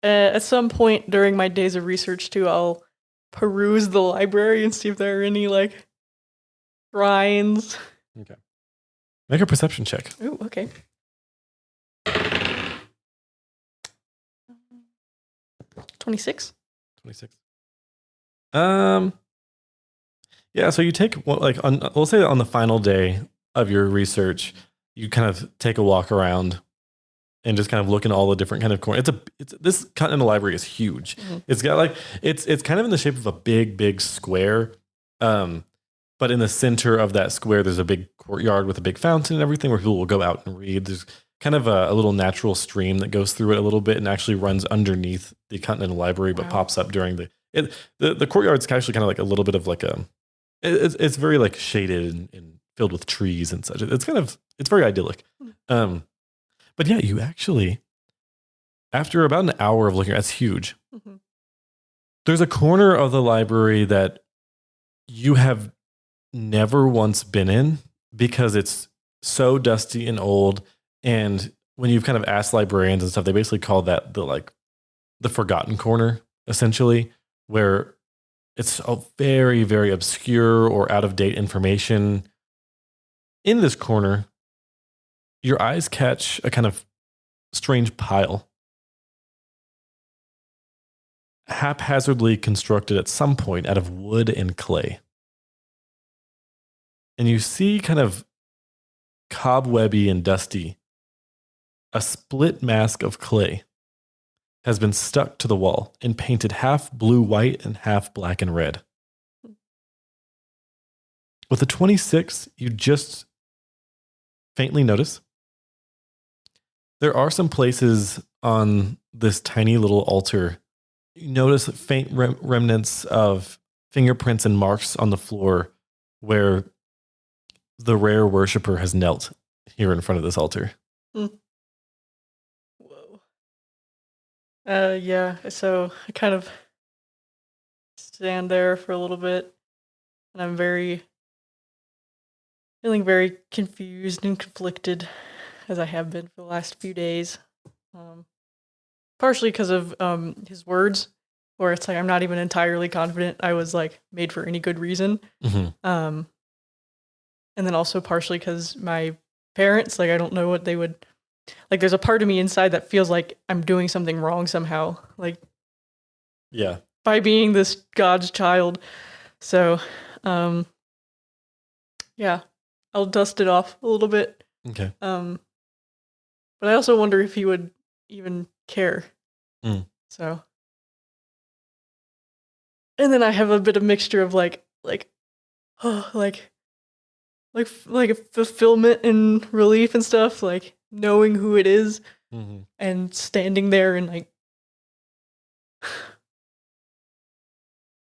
At some point during my days of research too, I'll peruse the library and see if there are any like shrines. Okay. Make a perception check. Ooh, okay. 26. 26. Yeah, so you take we'll say on the final day of your research, you kind of take a walk around and just kind of look in all the different kind of corners. This Continental Library is huge. Mhm. It's got like it's kind of in the shape of a big square. But in the center of that square, there's a big courtyard with a big fountain and everything where people will go out and read. There's kind of a little natural stream that goes through it a little bit and actually runs underneath the Continental Library, but Wow. pops up during the courtyard's actually kind of like a little bit of like it's very like shaded and filled with trees and such. It's very idyllic. But yeah, you actually, after about an hour of looking, that's huge. Mhm. There's a corner of the library that you have never once been in because it's so dusty and old. And when you've kind of asked librarians and stuff, they basically call that the forgotten corner, essentially, where it's a very, very obscure or out of date information. In this corner, your eyes catch a kind of strange pile, haphazardly constructed at some point out of wood and clay. And you see kind of cobwebby and dusty, a split mask of clay has been stuck to the wall and painted half blue-white and half black and red. With the 26, you just faintly notice there are some places on this tiny little altar. You notice faint remnants of fingerprints and marks on the floor where the rare worshiper has knelt here in front of this altar. Whoa. Yeah, so I kind of stand there for a little bit, and I'm feeling very confused and conflicted, as I have been for the last few days. Partially because of his words, where it's like I'm not even entirely confident I was like made for any good reason. Mm-hmm. And then also partially because my parents, like I don't know what they would like. There's a part of me inside that feels like I'm doing something wrong somehow, like Yeah. by being this God's child. So, yeah, I'll dust it off a little bit. Okay. But I also wonder if he would even care. So, and then I have a bit of mixture of like fulfillment and relief and stuff, like knowing who it is Mm-hmm. and standing there and like,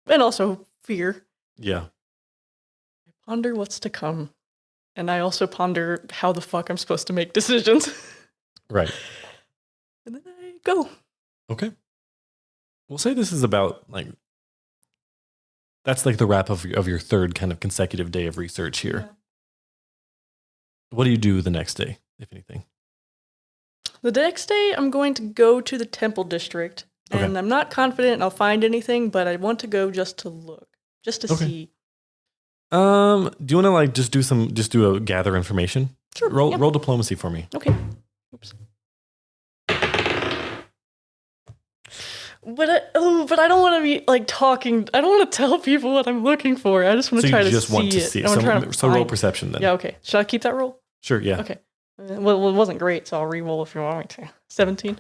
and also fear. Yeah. I ponder what's to come. And I also ponder how the fuck I'm supposed to make decisions. Right. And then I go. Okay. We'll say this is about like that's like the wrap of your third kind of consecutive day of research here. Yeah. What do you do the next day, if anything? The next day, I'm going to go to the Temple District. Okay. And I'm not confident I'll find anything, but I want to go just to look, just to Okay. see. Do you want to like just do a gather information? Sure. Roll yeah. roll diplomacy for me. Okay. Oops. But I don't want to be like talking. I don't want to tell people what I'm looking for. I just want So to try you to just see want to it. see it. I wanna try to So roll find- perception then. Yeah. Okay. Should I keep that roll? Sure. Yeah. Okay. Well, it wasn't great, so I'll re-roll if you want me to. 17.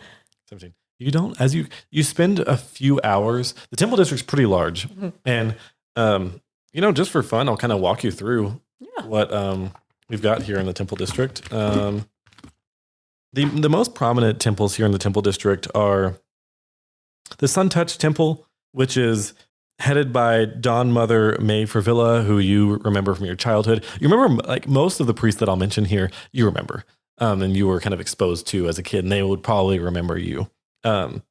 17. You don't as you spend a few hours. The Temple District's pretty large, Mhm. and just for fun, I'll kind of walk you through Yeah. what we've got here in the Temple District. The most prominent temples here in the Temple District are the Sun Touch Temple, which is headed by Dawn Mother May Fervilla, who you remember from your childhood. You remember like most of the priests that I'll mention here, you remember. And you were kind of exposed to as a kid, and they would probably remember you. And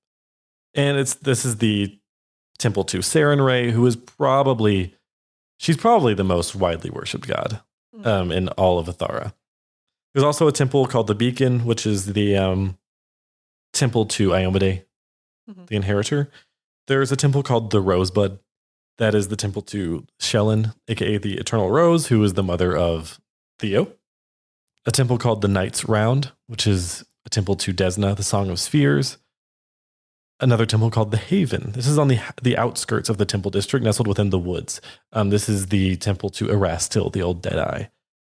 this is the temple to Saren Ray, who is she's probably the most widely worshipped god in all of Athara. There's also a temple called the Beacon, which is the temple to Iomade, the inheritor. There's a temple called the Rosebud. That is the temple to Shellen, aka the Eternal Rose, who is the mother of Theo. A temple called the Night's Round, which is a temple to Desna, the Song of Spheres. Another temple called the Haven. This is on the outskirts of the temple district, nestled within the woods. This is the temple to Erastil, the old Deadeye.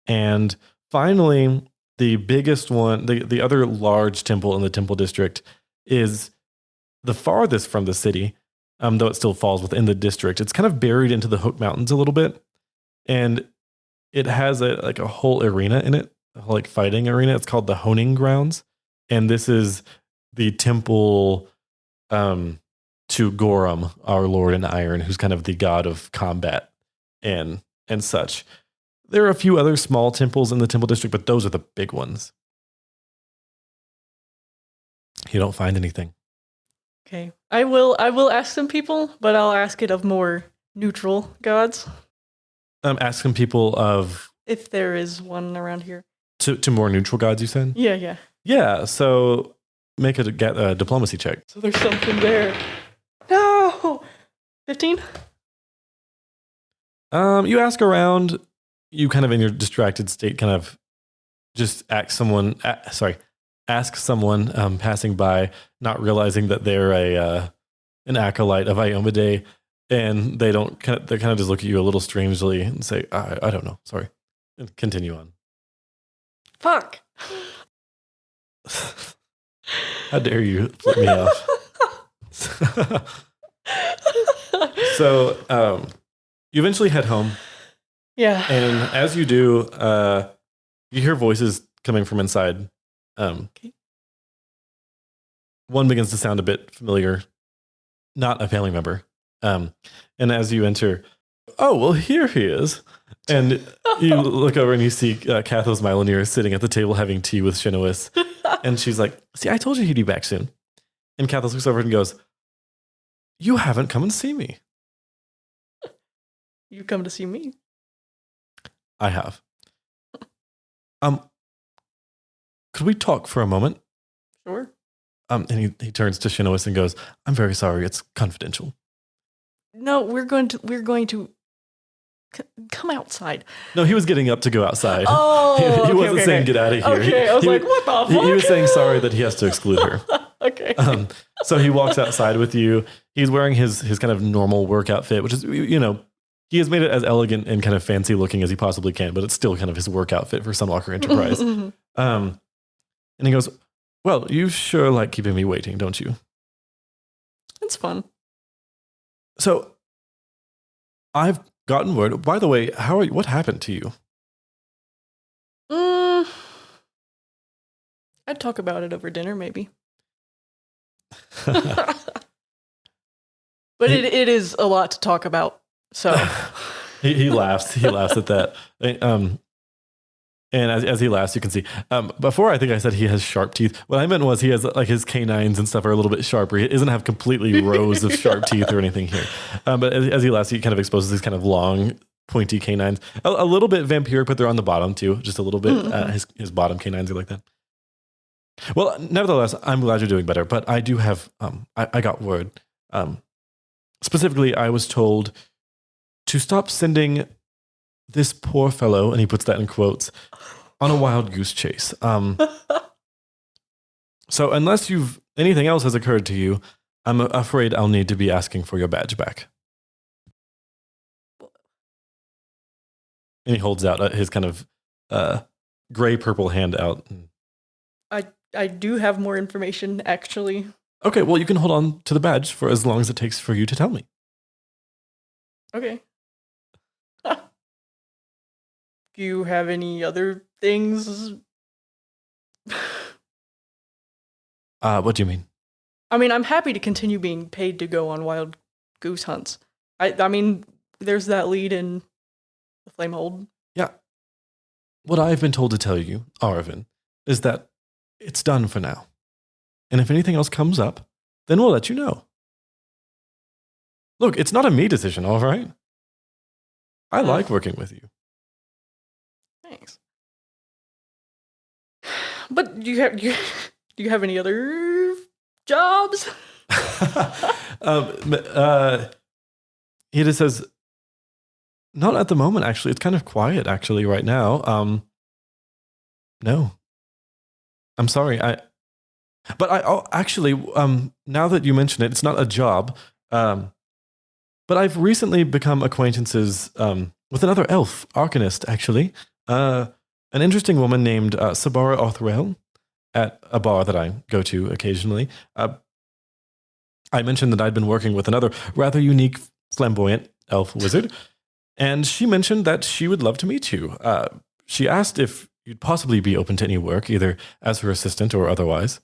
And finally, the biggest one, the other large temple in the temple district is the farthest from the city, though it still falls within the district. It's kind of buried into the Hook Mountains a little bit. And it has a whole arena in it, a whole fighting arena. It's called the Honing Grounds. And this is the temple to Gorum, our Lord in Iron, who's kind of the god of combat and such. There are a few other small temples in the temple district, but those are the big ones. You don't find anything. Okay. I will ask some people, but I'll ask it of more neutral gods. Ask some people of... If there is one around here. To more neutral gods, you said? Yeah. Yeah, so make a diplomacy check. So there's something there. No! 15? You ask around, you kind of in your distracted state kind of just ask someone passing by, not realizing that they're an acolyte of Iomade, and they kind of just look at you a little strangely and say, I don't know, sorry. And continue on. Fuck. How dare you flip me off? So you eventually head home. Yeah. And as you do, you hear voices coming from inside. Okay. One begins to sound a bit familiar, not a family member. And as you enter, oh, well, here he is. And you look over and you see Kathos Mylonir sitting at the table having tea with Shinois. And she's like, see, I told you he'd be back soon. And Kathos looks over and goes, you haven't come and seen me. You come to see me. I have. Could we talk for a moment? Sure. And he turns to Shinois and goes, I'm very sorry, it's confidential. No, we're going to come outside. No, he was getting up to go outside. Oh, he wasn't saying get out of here. Okay, I was like, what the fuck? He was saying sorry that he has to exclude her. Okay. So he walks outside with you. He's wearing his kind of normal work outfit, which is, he has made it as elegant and kind of fancy looking as he possibly can, but it's still kind of his work outfit for Sunwalker Enterprise. And he goes, well, you sure like keeping me waiting, don't you? It's fun. So I've gotten word. By the way, what happened to you? I'd talk about it over dinner, maybe. But it is a lot to talk about. So he laughs. He laughs at that. And as he laughs, you can see. Before, I think I said he has sharp teeth. What I meant was he has like his canines and stuff are a little bit sharper. He doesn't have completely rows of sharp teeth or anything here. But as he laughs, he kind of exposes these kind of long, pointy canines. A little bit vampiric, but they're on the bottom too. Just a little bit. His bottom canines are like that. Well, nevertheless, I'm glad you're doing better. But I do have. I got word. Specifically, I was told to stop sending this poor fellow, and he puts that in quotes, on a wild goose chase. So unless anything else has occurred to you, I'm afraid I'll need to be asking for your badge back. And he holds out his kind of gray-purple hand out. I do have more information, actually. Okay, well, you can hold on to the badge for as long as it takes for you to tell me. Okay. Do you have any other things? What do you mean? I mean, I'm happy to continue being paid to go on wild goose hunts. I mean, there's that lead in the Flamehold. Yeah. What I've been told to tell you, Aribhin, is that it's done for now. And if anything else comes up, then we'll let you know. Look, it's not a me decision, all right? I like working with you. Thanks. But do you have any other jobs? He just says, not at the moment, actually. It's kind of quiet, actually, right now. No. I'm sorry. Actually, now that you mention it, it's not a job. But I've recently become acquaintances with another elf, Arcanist, actually. An interesting woman named Sabara Othrel at a bar that I go to occasionally. I mentioned that I'd been working with another rather unique, flamboyant elf wizard, and she mentioned that she would love to meet you. She asked if you'd possibly be open to any work, either as her assistant or otherwise.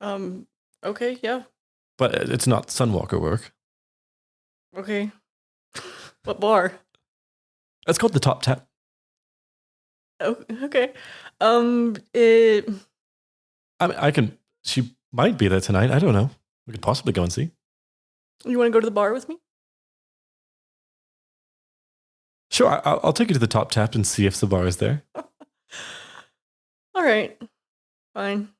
Okay, yeah. But it's not Sunwalker work. Okay. What bar? It's called the Top Tap. Oh, okay. I can. She might be there tonight. I don't know. We could possibly go and see. You want to go to the bar with me? Sure, I'll take you to the Top Tap and see if Sabar is there. All right. Fine.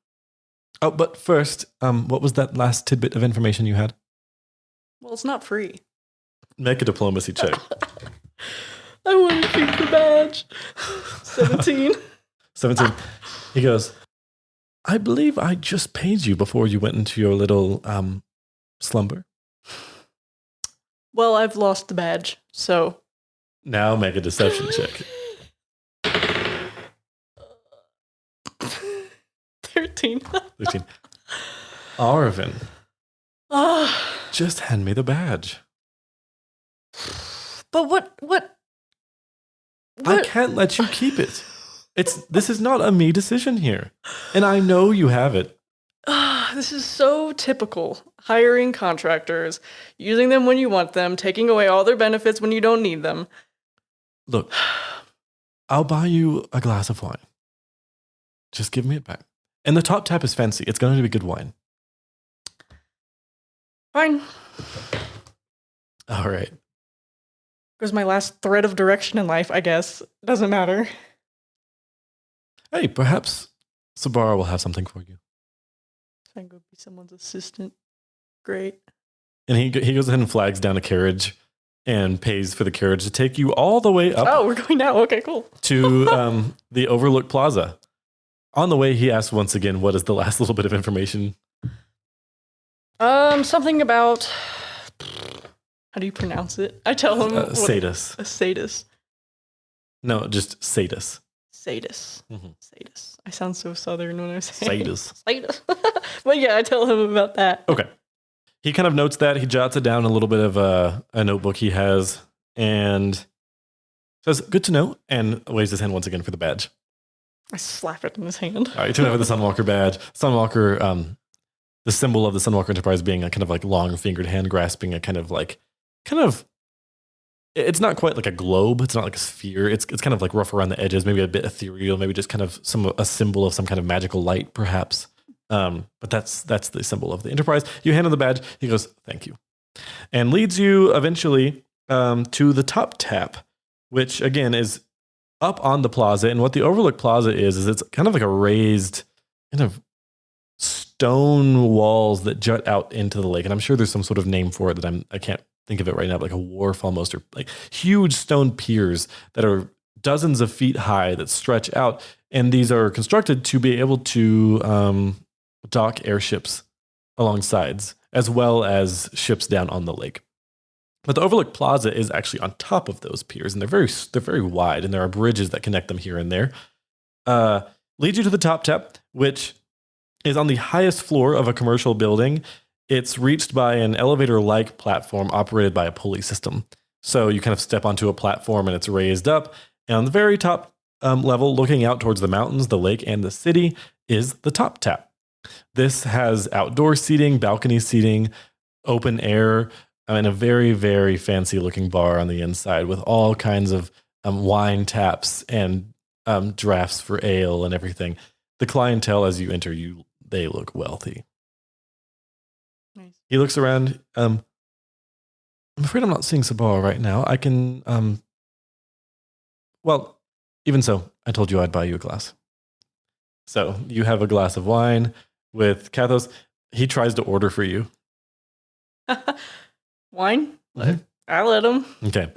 Oh, but first, what was that last tidbit of information you had? Well, it's not free. Make a diplomacy check. I want to keep the badge. 17. 17. He goes, I believe I just paid you before you went into your little slumber. Well, I've lost the badge, so. Now make a deception check. 13. 13. Aribhin, just hand me the badge. But what? I can't let you keep it. This is not a me decision here. And I know you have it. This is so typical. Hiring contractors, using them when you want them, taking away all their benefits when you don't need them. Look, I'll buy you a glass of wine. Just give me it back. And the Top Tap is fancy. It's going to be good wine. Fine. All right. It was my last thread of direction in life, I guess. Doesn't matter. Hey, perhaps Sabara will have something for you. I can go be someone's assistant. Great. And he goes ahead and flags down a carriage and pays for the carriage to take you all the way up. Oh, we're going now. Okay, cool. To the Overlook Plaza. On the way, he asks once again, what is the last little bit of information? Something about... How do you pronounce it? I tell him... Sadus. A sadist. No, just Sadus. Sadist. Mm-hmm. Sadist. I sound so southern when I say Sadus. Sadist. But yeah, I tell him about that. Okay. He kind of notes that. He jots it down in a little bit of a notebook he has and says, good to know, and waves his hand once again for the badge. I slap it in his hand. All right, you turn over the Sunwalker badge. Sunwalker, the symbol of the Sunwalker Enterprise being a kind of like long-fingered hand grasping a kind of, it's not quite like a globe. It's not like a sphere. It's kind of like rough around the edges, maybe a bit ethereal, maybe just kind of a symbol of some kind of magical light, perhaps. But that's the symbol of the Enterprise. You hand him the badge. He goes, thank you. And leads you eventually to the Top Tap, which again is up on the plaza. And what the Overlook Plaza is it's kind of like a raised kind of stone walls that jut out into the lake. And I'm sure there's some sort of name for it that I can't think of it right now, like a wharf almost, or like huge stone piers that are dozens of feet high that stretch out. And these are constructed to be able to dock airships along sides, as well as ships down on the lake. But the Overlook Plaza is actually on top of those piers, and they're very wide, and there are bridges that connect them here and there. Leads you to the Top Tap, which is on the highest floor of a commercial building. It's reached by an elevator-like platform operated by a pulley system. So you kind of step onto a platform, and it's raised up. And on the very top level, looking out towards the mountains, the lake, and the city, is the Top Tap. This has outdoor seating, balcony seating, open air, in a very, very fancy looking bar on the inside with all kinds of wine taps and drafts for ale and everything. The clientele as you enter, they look wealthy. Nice. He looks around. I'm afraid I'm not seeing Sabara right now. I can. Well, even so, I told you I'd buy you a glass. So you have a glass of wine with Kathos. He tries to order for you. Wine? Mhm. I let him. Okay.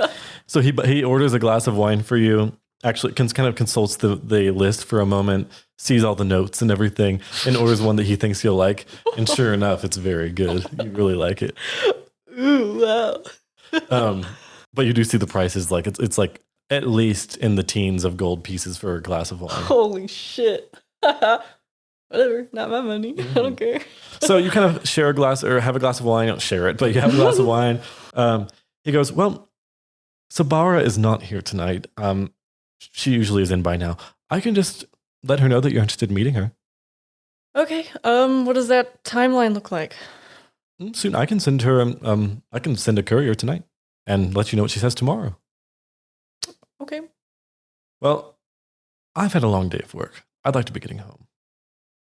So he orders a glass of wine for you. Actually, kind of consults the list for a moment, sees all the notes and everything, and orders one that he thinks you'll like. And sure enough, it's very good. You really like it. Ooh, wow. But you do see the prices. Like it's like at least in the teens of gold pieces for a glass of wine. Holy shit. Whatever, not my money. I don't care. So you kind of share a glass or have a glass of wine. You don't share it, but you have a glass of wine. He goes, well, Sabara is not here tonight. She usually is in by now. I can just let her know that you're interested in meeting her. Okay. What does that timeline look like? Soon I can send her, I can send a courier tonight and let you know what she says tomorrow. Okay. Well, I've had a long day of work. I'd like to be getting home.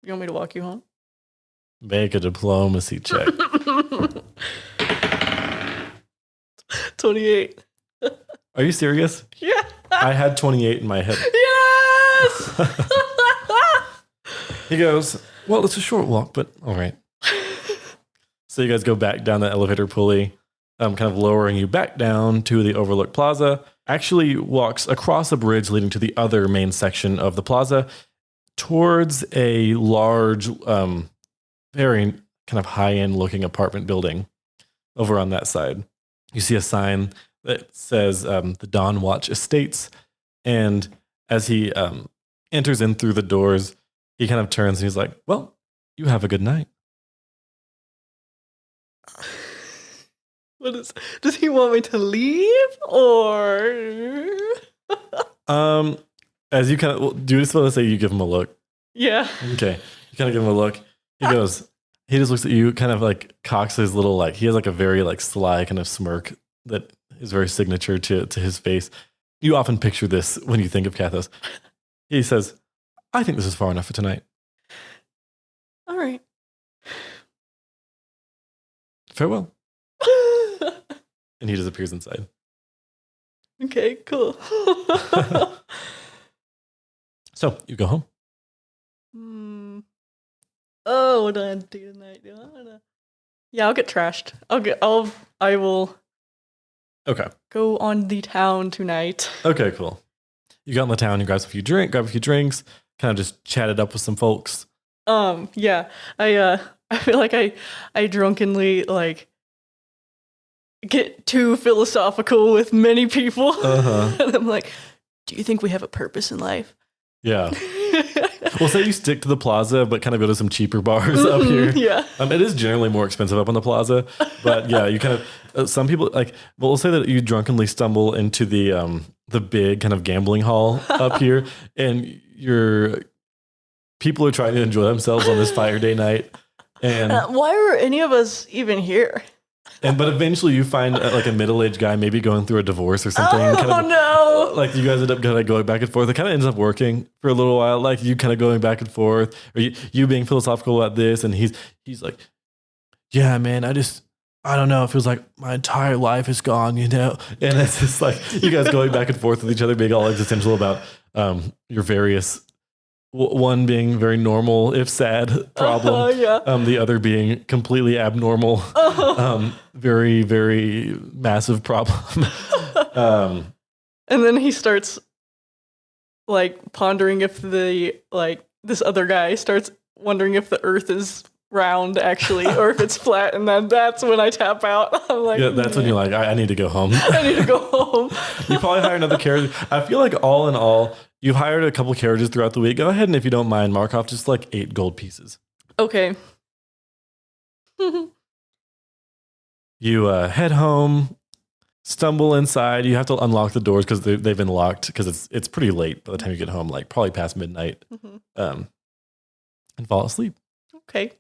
You want me to walk you home? Make a diplomacy check. 28. Are you serious? Yeah. I had 28 in my head. Yes! He goes, well, it's a short walk, but all right. So you guys go back down the elevator pulley, kind of lowering you back down to the Overlook Plaza. Actually walks across a bridge leading to the other main section of the plaza towards a large, very kind of high-end looking apartment building over on that side. You see a sign that says the Dawn Watch Estates. And as he enters in through the doors, he kind of turns and he's like, well, you have a good night. Does he want me to leave or? As you kind of, do you just want to say you give him a look? Yeah. Okay. You kind of give him a look. He goes, he just looks at you, kind of like cocks his little, like, he has like a very like sly kind of smirk that is very signature to his face. You often picture this when you think of Kathos. He says, I think this is far enough for tonight. All right. Farewell. And he disappears inside. Okay, cool. So you go home. Oh, what do I do tonight? Yeah, I'll get trashed. I will Okay. go on the town tonight. Okay, cool. You got in the town, you grab a few drinks, kind of just chatted up with some folks. Yeah. I feel like I drunkenly like get too philosophical with many people. And I'm like, do you think we have a purpose in life? Yeah. Well, say you stick to the plaza, but kind of go to some cheaper bars up here. Yeah. It is generally more expensive up on the plaza, but yeah, you kind of, some people like, well, we'll say that you drunkenly stumble into the big kind of gambling hall up here, and people are trying to enjoy themselves on this Fire Day night. And why are any of us even here? but eventually you find like a middle-aged guy maybe going through a divorce or something. Oh, no. Like you guys end up kind of going back and forth. It kind of ends up working for a little while. Like you kind of going back and forth, or you being philosophical about this, and he's like, yeah, man, I don't know. It feels like my entire life is gone, you know? And it's just like you guys going back and forth with each other, being all existential about your various, one being very normal, if sad, problem. Yeah. The other being completely abnormal, very, very massive problem. And then he starts like pondering if this other guy starts wondering if the earth is round actually, or if it's flat, and then that's when I tap out. I'm like, yeah, that's when you're like, I need to go home. I need to go home. You probably hire another carriage. I feel like all in all, you've hired a couple carriages throughout the week. Go ahead and if you don't mind, mark off just like 8 gold pieces. Okay. You head home, stumble inside. You have to unlock the doors because they've been locked because it's pretty late by the time you get home, like probably past midnight, and fall asleep. Okay.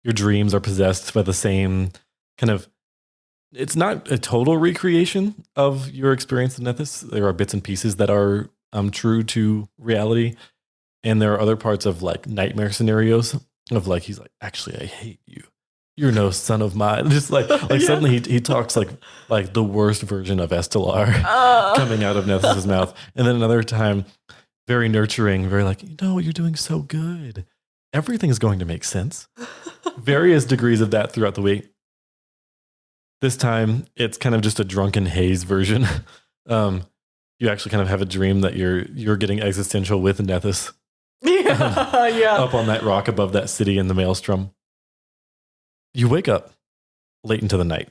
Your dreams are possessed by the same kind of, it's not a total recreation of your experience in Nethys. There are bits and pieces that are true to reality. And there are other parts of like nightmare scenarios of like, he's like, actually, I hate you. You're no son of mine. Just like suddenly he talks like the worst version of Estelar coming out of Nethys' mouth. And then another time, very nurturing, very like, you're doing so good. Everything is going to make sense. Various degrees of that throughout the week. This time, it's kind of just a drunken haze version. You actually kind of have a dream that you're getting existential with Nethys. Yeah. Up on that rock above that city in the maelstrom. You wake up late into the night.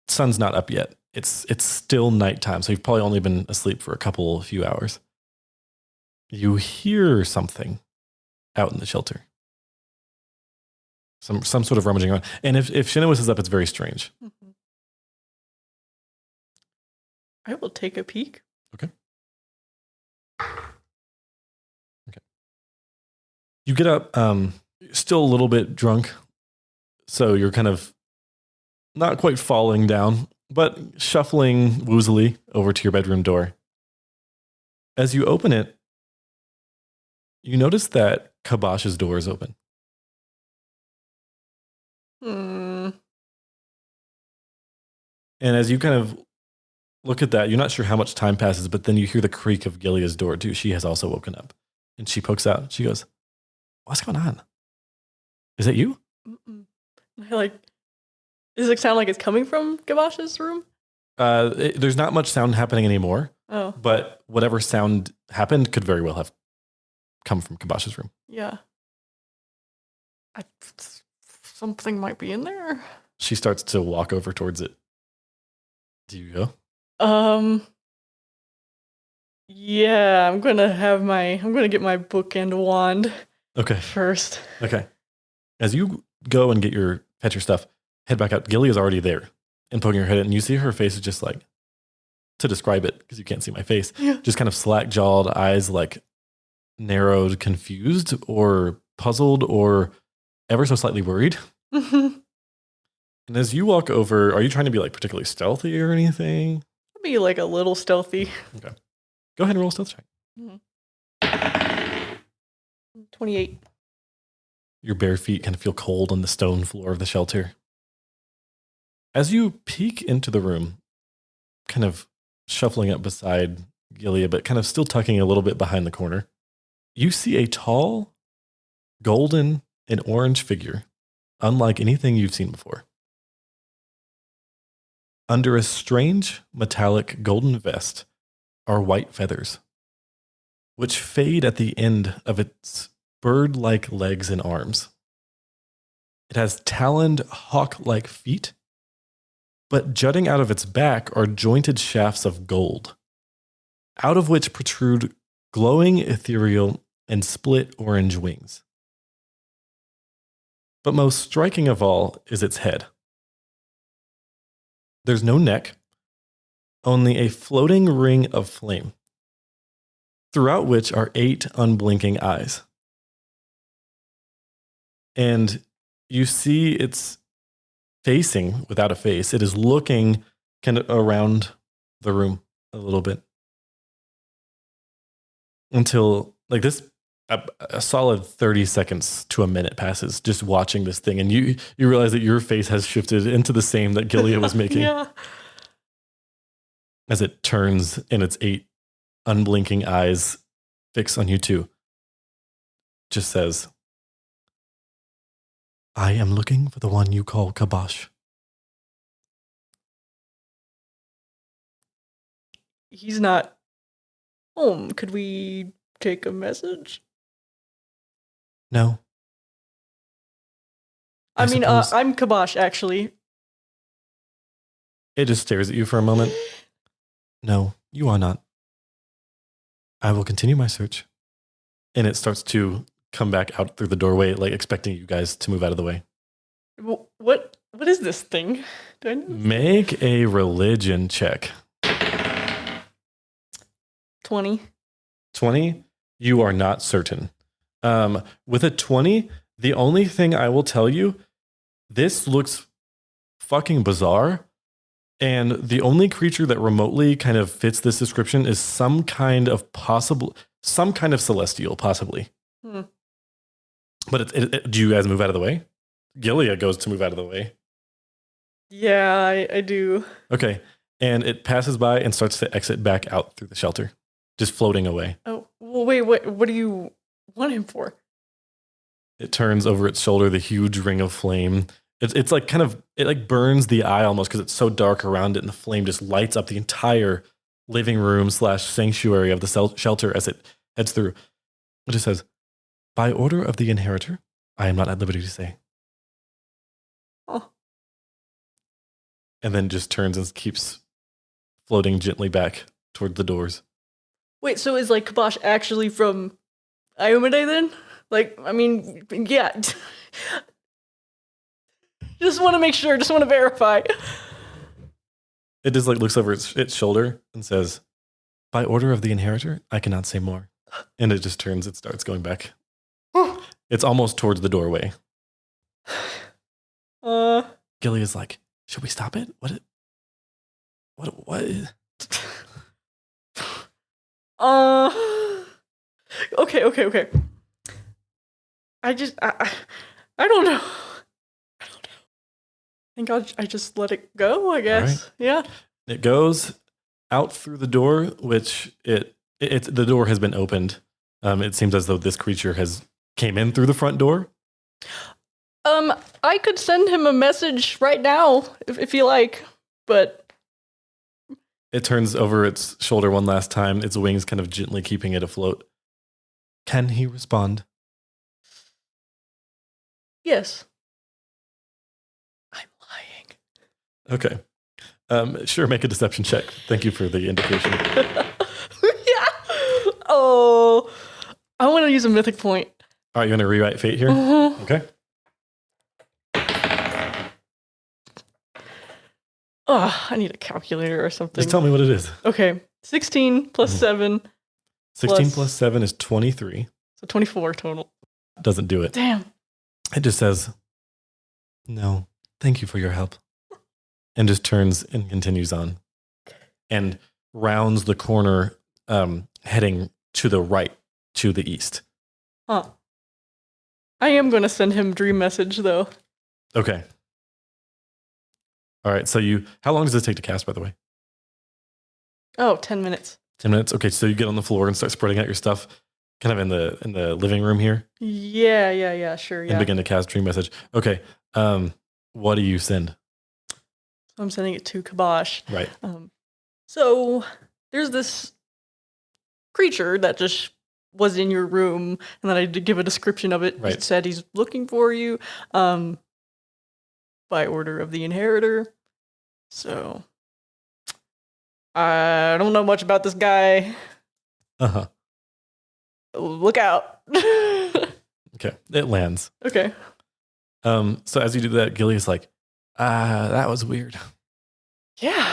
Sun's not up yet. It's still nighttime, so you've probably only been asleep for a few hours. You hear something out in the shelter. Some sort of rummaging around. And if Shinowis is up, it's very strange. Mm-hmm. I will take a peek. Okay. You get up, still a little bit drunk. So you're kind of not quite falling down, but shuffling woozily over to your bedroom door. As you open it, you notice that Kabash's door is open. And as you kind of look at that, you're not sure how much time passes, but then you hear the creak of Gilea's door too. She has also woken up. And she pokes out. She goes, "What's going on? Is that you?" Does it sound like it's coming from Kabash's room? There's not much sound happening anymore. Oh. But whatever sound happened could very well have come from Kabash's room. Yeah. Something might be in there. She starts to walk over towards it. Do you go? Yeah, I'm gonna get my book and wand. Okay. First. Okay. As you go and fetch your stuff, head back out. Gilly is already there and poking her head in, and you see her face is just like, to describe it, because you can't see my face, just kind of slack-jawed, eyes like narrowed, confused or puzzled or ever so slightly worried. Mm-hmm. And as you walk over, are you trying to be like particularly stealthy or anything? I'll be like a little stealthy. Okay. Go ahead and roll a stealth check. Mm-hmm. 28. Your bare feet kind of feel cold on the stone floor of the shelter. As you peek into the room, kind of shuffling up beside Gilead, but kind of still tucking a little bit behind the corner, you see a tall, golden and orange figure, unlike anything you've seen before. Under a strange metallic golden vest are white feathers, which fade at the end of its bird-like legs and arms. It has taloned hawk-like feet, but jutting out of its back are jointed shafts of gold, out of which protrude glowing ethereal and split orange wings. But most striking of all is its head. There's no neck, only a floating ring of flame, throughout which are 8 unblinking eyes. And you see it's facing without a face. It is looking kind of around the room a little bit until like this, a solid 30 seconds to a minute passes just watching this thing. And you realize that your face has shifted into the same that Gilead was making. Yeah. As it turns and its 8 unblinking eyes fix on you too. Just says, "I am looking for the one you call Kabash." He's not home. Could we take a message? No. I mean, I'm Kabash, actually. It just stares at you for a moment. No, you are not. I will continue my search. And it starts to come back out through the doorway, like expecting you guys to move out of the way. What is this thing? Do I know? Make a religion check. 20. 20? You are not certain. With a 20, the only thing I will tell you, this looks fucking bizarre. And the only creature that remotely kind of fits this description is some kind of celestial, possibly. Hmm. But do you guys move out of the way? Gilead goes to move out of the way. Yeah, I do. Okay. And it passes by and starts to exit back out through the shelter, just floating away. Oh, well, wait, what do you want him for? It turns over its shoulder, the huge ring of flame. It's like it like burns the eye almost because it's so dark around it, and the flame just lights up the entire living room / sanctuary of the shelter as it heads through. It just says, "By order of the inheritor, I am not at liberty to say." Oh. And then just turns and keeps floating gently back toward the doors. Wait, so is like Kabosh actually from Iomade then? Like, I mean, yeah. Just want to make sure, just want to verify. It just like looks over its shoulder and says, "By order of the inheritor, I cannot say more." And it just turns, it starts going back. It's almost towards the doorway. Gilead's like, "Should we stop it? What? Okay. I don't know. I think I just let it go, I guess. Right. Yeah. It goes out through the door, which the door has been opened. It seems as though this creature has came in through the front door. I could send him a message right now if you like, but it turns over its shoulder one last time, its wings kind of gently keeping it afloat. Can he respond? Yes. I'm lying. Okay. Sure, make a deception check. Thank you for the indication. Yeah. Oh, I want to use a mythic point. All right, you want to rewrite fate here? Mm-hmm. Okay. Oh, I need a calculator or something. Just tell me what it is. Okay. 16 plus 7. 16 plus 7 is 23. So 24 total. Doesn't do it. Damn. It just says, "No, thank you for your help." And just turns and continues on. And rounds the corner, heading to the right, to the east. Huh. I am going to send him dream message, though. Okay. All right, so how long does this take to cast, by the way? Oh, 10 minutes. 10 minutes? Okay, so you get on the floor and start spreading out your stuff, kind of in the living room here. Yeah, sure, yeah. And begin to cast dream message. Okay, what do you send? I'm sending it to Kabosh. Right. So there's this creature that just was in your room, and then I did give a description of it. Right. It said he's looking for you by order of the inheritor. So I don't know much about this guy. Uh-huh. Look out. Okay, it lands. Okay. So as you do that, Gilly's like, that was weird. Yeah.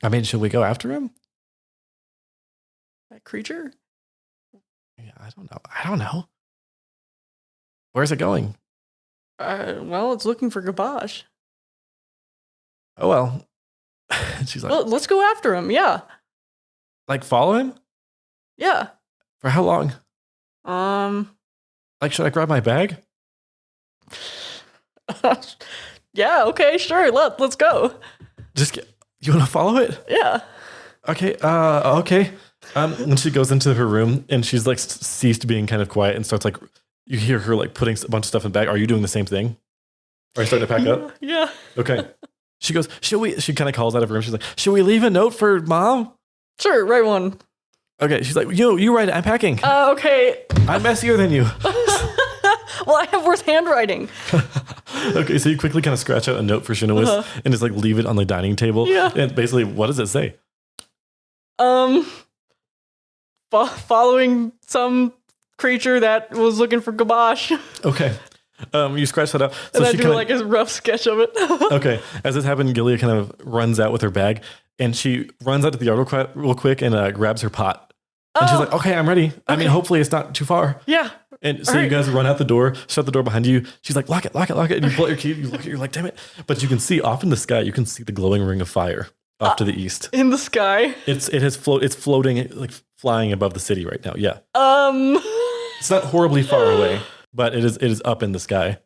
I mean, should we go after him? That creature? Yeah, I don't know. Where's it going? Well, it's looking for Gabosh. Oh, well. She's like, Well, let's go after him. Yeah. like, follow him? Yeah. For how long? Um, Like, should I grab my bag? yeah, okay, sure. Let's go. You want to follow it? Yeah. Okay, okay. And she goes into her room and she's like ceased being kind of quiet and starts like, you hear her like putting a bunch of stuff in the bag. Are you doing the same thing? Are you starting to pack up? Yeah. Okay. She goes, she kind of calls out of her room. She's like, should we leave a note for mom? Sure, right one. Okay. She's like, you write it. I'm packing. Okay. I'm messier than you. Well, I have worse handwriting. Okay. So you quickly kind of scratch out a note for Shinowis and just like leave it on the dining table. Yeah. And basically, what does it say? Following some creature that was looking for Gabosh. Okay. You scratch that out. So And I she do kinda, like a rough sketch of it. Okay. As this happened, Gilead kind of runs out with her bag and she runs out to the yard real quick and grabs her pot And she's like, okay, I'm ready. I mean, hopefully it's not too far. Yeah. And so you guys run out the door, shut the door behind you. She's like, lock it. And you pull out your key. You look at it, you're like, damn it. But you can see off in the sky, you can see the glowing ring of fire off to the east. In the sky? It's floating, like flying above the city right now. Yeah. It's It's not horribly far away, but it is up in the sky.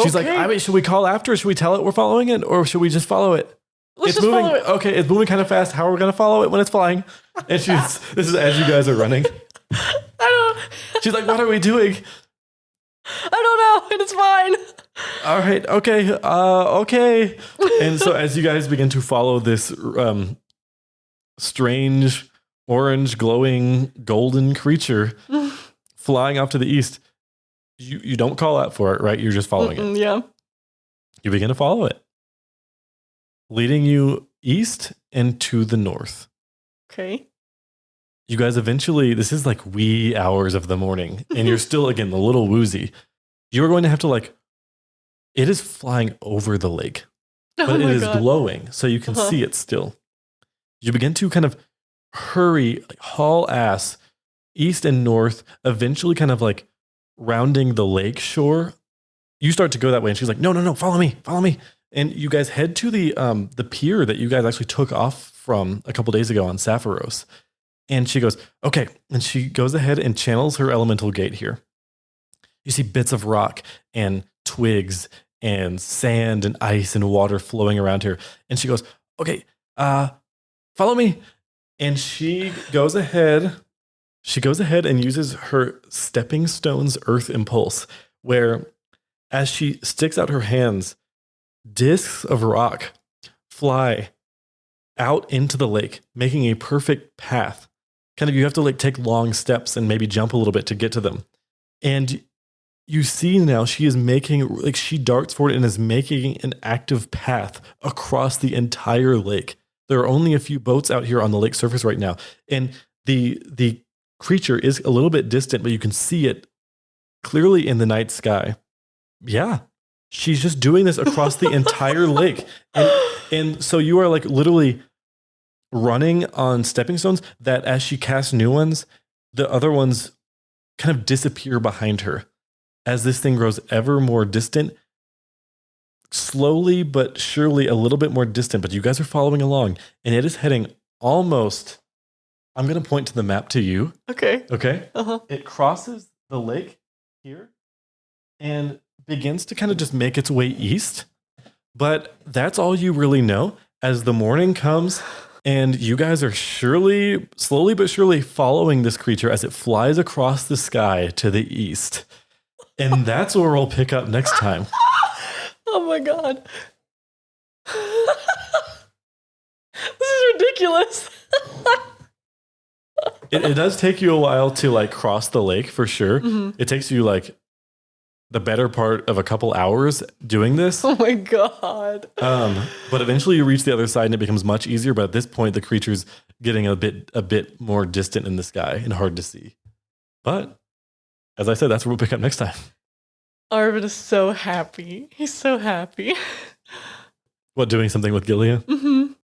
She's like, I mean, should we call after? Should we tell it we're following it? Or should we just follow it? Let's It's just moving. follow it. Okay, it's moving kind of fast. How are we going to follow it when it's flying? And this is as you guys are running. She's like, what are we doing? I don't know, and it's fine. All right, okay. And so as you guys begin to follow this strange, orange, glowing, golden creature flying off to the east, you don't call out for it, right? You're just following it. Yeah. You begin to follow it, leading you east and to the north. Okay. You guys eventually, this is like wee hours of the morning, and you're still, again, a little woozy. You're going to have to it is flying over the lake, but it is glowing, so you can see it still. You begin to kind of hurry, haul ass east and north, eventually kind of like rounding the lake shore. You start to go that way, and she's like, no, follow me. And you guys head to the pier that you guys actually took off from a couple days ago on Sapphirose. And she goes, okay. And she goes ahead and channels her elemental gate here. You see bits of rock and twigs and sand and ice and water flowing around her. And she goes, okay, follow me. And she goes ahead and uses her stepping stones earth impulse, where as she sticks out her hands, discs of rock fly out into the lake, making a perfect path. Kind of, you have to take long steps and maybe jump a little bit to get to them. And you see now she is making, she darts forward and is making an active path across the entire lake. There are only a few boats out here on the lake surface right now. And the creature is a little bit distant, but you can see it clearly in the night sky. Yeah. She's just doing this across the entire lake. And so you are literally running on stepping stones that as she casts new ones, the other ones kind of disappear behind her as this thing grows ever more distant, slowly but surely a little bit more distant. But you guys are following along, and it is heading almost, I'm going to point to the map to you. Okay. It crosses the lake here and begins to kind of just make its way east. But that's all you really know as the morning comes. And you guys are slowly but surely following this creature as it flies across the sky to the east. And that's where we'll pick up next time. Oh my God. This is ridiculous. It does take you a while to cross the lake for sure. Mm-hmm. It takes you the better part of a couple hours doing this. Oh my God. But eventually you reach the other side and it becomes much easier. But at this point, the creature's getting a bit more distant in the sky and hard to see. But as I said, that's where we'll pick up next time. Aribhin is so happy. He's so happy. What, doing something with Gilead? Mm-hmm.